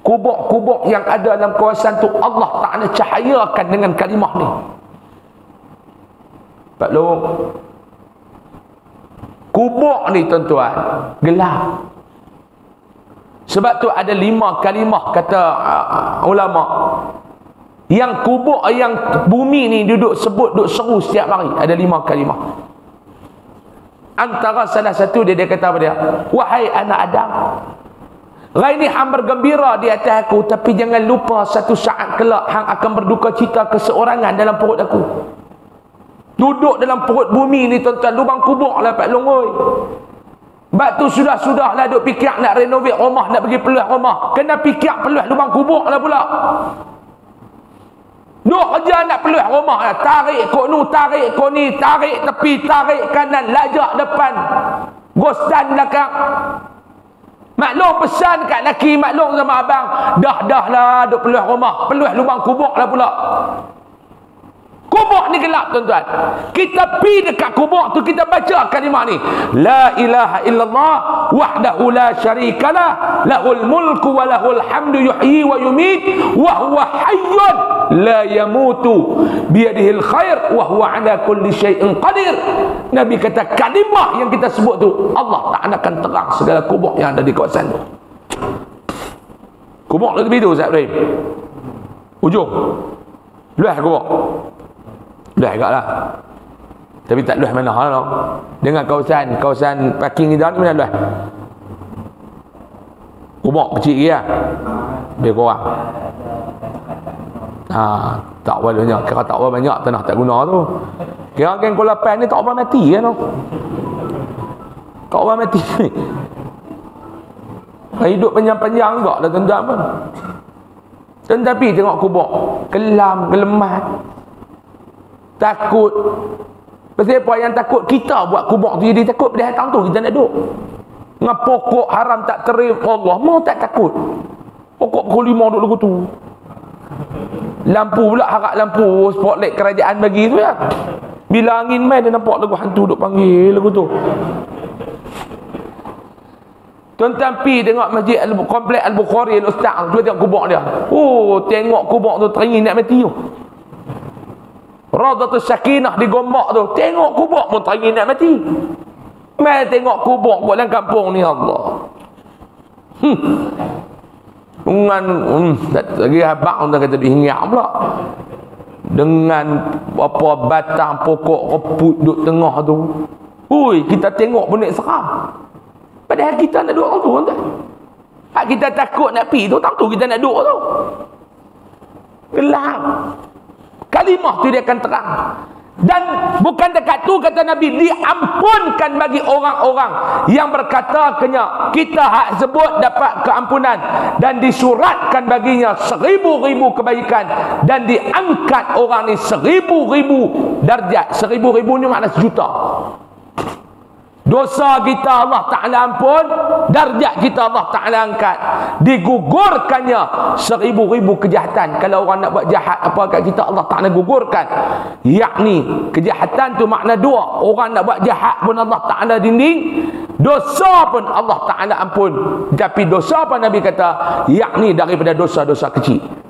Kubur-kubur yang ada dalam kawasan tu Allah Ta'ala cahayakan dengan kalimah ni. Pak Long, kubur ni tuan-tuan gelap. Sebab tu ada 5 kalimah kata ulama. Yang kubur, yang bumi ni duduk seru setiap hari, ada 5 kalimah. Antara salah satu dia kata apa dia? Wahai anak Adam, Rai ni hang bergembira di atas aku, tapi jangan lupa satu saat kelak hang akan berduka cita keseorangan dalam perut aku. Duduk dalam perut bumi ni tuan-tuan, lubang kubur lah Pak Long oi. Sebab tu sudah-sudahlah duk fikir nak renovate rumah, nak bagi peluh rumah, kena fikir peluh lubang kubur lah pula. Duk kerja nak peluh rumah lah, tarik kok nu, tarik kok ni, tarik tepi, tarik kanan, lajak depan, gostan belakang. Maklum pesan kat laki maklum sama abang, dah lah duk peluh rumah, peluh lubang kubur lah pula. Kubur ni gelap tuan-tuan. Kita pi dekat kubur tu, kita baca kalimah ni, la ilaha illallah wahdahu la syarikalah, lahul mulku wa lahul hamdu yuhyi wa yumit wa huwa hayyun la yamutu biyadihil khair wa huwa ala kulli syai'in qadir. Nabi kata kalimah yang kita sebut tu, Allah Ta'ala akan terang segala kubur yang ada di kawasan tu. Kubur lebih tu Ustaz Ibrahim, ujung luah kubur, luah agak lah, tapi tak luah mana lah. Dengan kawasan parking ni dah ni mana luah? Kubur kecil lagi lah, lebih kurang. Tak banyak, kira tak banyak tanah tak guna tu. Kira geng Kuala Pan ni tak apa mati kan tu. Tak apa mati ni. Hidup panjang-panjang juga lah tuan-tuan pun. Tapi tengok kubur, kelam, gelemat, takut. Pasal apa yang takut? Kita buat kubur tu jadi takut, pada datang tu kita nak duduk. Dengan pokok haram tak terim Allah, mau tak takut. Pokok pukul 5 duduk lagu tu. Lampu pula, harap lampu spotlight kerajaan bagi tu ya. Bila angin main dia nampak lagu hantu duk panggil lagu tu. Tuan-tuan pi tengok masjid komplek Al-Bukhari Al-Ustaz, cuba tengok kubur dia. Tengok kubur tu teringin nak mati tu. Radhatus Sakinah di Gombak tu, tengok kubur pun teringin nak mati. Mai tengok kubur buat dalam kampung ni Allah. Dengan lagi habaq orang kata dihinyak pula. Dengan apa batang pokok reput duk tengah tu. Kita tengok pun nak seram. Padahal kita nak duduk tu tuan. Hak kita takut nak pi tu, tak tu kita nak duduk tu. Gelap. Kalimah tu dia akan terang. Dan bukan dekat tu kata Nabi, diampunkan bagi orang-orang yang berkata kita hak sebut dapat keampunan, dan disuratkan baginya 1000-1000 kebaikan, dan diangkat orang ni 1000-1000 darjat. 1000-1000 ni makna sejuta. Dosa kita Allah Ta'ala ampun, darjat kita Allah Ta'ala angkat. Digugurkannya 1000-1000 kejahatan. Kalau orang nak buat jahat apa kat kita, Allah Ta'ala gugurkan. Yakni kejahatan tu makna dua. Orang nak buat jahat pun Allah Ta'ala dinding, dosa pun Allah Ta'ala ampun. Tapi dosa apa Nabi kata? Yakni daripada dosa-dosa kecil.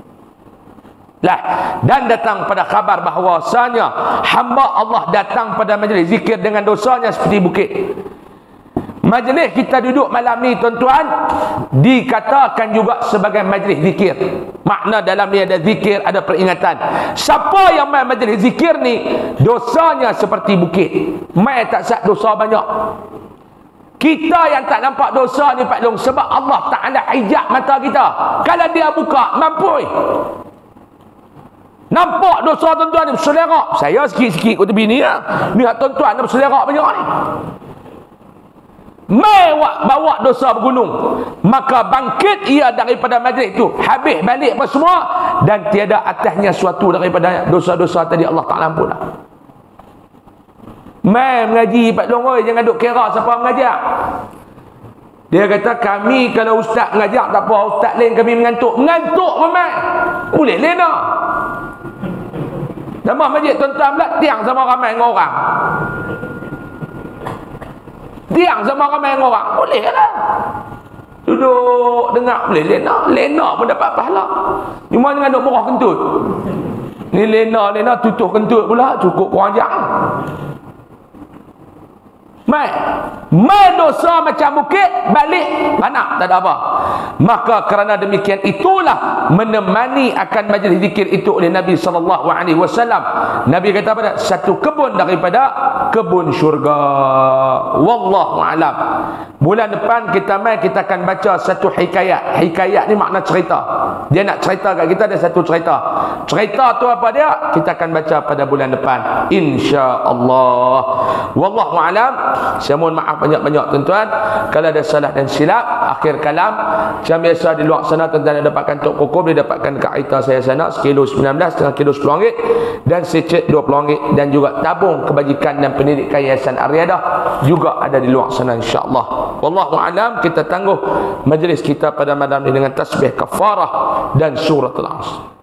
Dan datang pada khabar bahawasanya hamba Allah datang pada majlis zikir dengan dosanya seperti bukit. Majlis kita duduk malam ni tuan-tuan dikatakan juga sebagai majlis zikir. Makna dalam ni ada zikir, ada peringatan. Siapa yang main majlis zikir ni dosanya seperti bukit. Mai tak sat dosa banyak. Kita yang tak nampak dosa ni Pak Long, sebab Allah Ta'ala hijab mata kita. Kalau dia buka, mampu. Nampak dosa tuan-tuan ni berselera. Saya sikit-sikit kot tepi ni ya. Ni tuan-tuan ni berselera banyak ni. Mewak bawa dosa bergunung, maka bangkit ia daripada majlis itu, habis balik apa semua, dan tiada atasnya suatu daripada dosa-dosa tadi Allah Ta'ala ampun. Mai mengaji Pak Long, jangan duk kira siapa mengajar. Dia kata kami kalau ustaz mengajar tak apa, ustaz lain kami mengantuk. Mengantuk memang boleh lena. Nama masjid tuan-tuan pula tiang sama ramai dengan orang. Tiang sama ramai dengan orang. Boleh lah. Duduk dengar boleh lena. Lena pun dapat pahala. Cuma dengan duk murah kentut. Ni lena tutup kentut pula. Cukup kurang jam. Mai dosa macam bukit, balik panak, tak ada apa. Maka kerana demikian itulah menemani akan majlis zikir itu oleh Nabi SAW. Nabi kata pada satu kebun daripada kebun syurga. Wallahu alam. Bulan depan kita akan baca satu hikayat. Hikayat ni makna cerita. Dia nak cerita kat kita, ada satu cerita. Cerita tu apa dia? Kita akan baca pada bulan depan, insya-Allah. Wallahu alam. Saya mohon maaf banyak-banyak tuan-tuan kalau ada salah dan silap. Akhir kalam, macam biasa di luar sana tuan-tuan dapatkan Tok Koko, boleh dapatkan kaita saya sana sekilo 19 dengan kilo RM10 dan secek RM20, dan juga tabung kebajikan dan pendidikan Yayasan Aryadah juga ada di luar sana insya-Allah. Wallahu alam. Kita tangguh majlis kita pada malam ini dengan tasbih kafarah dan suratul Asr.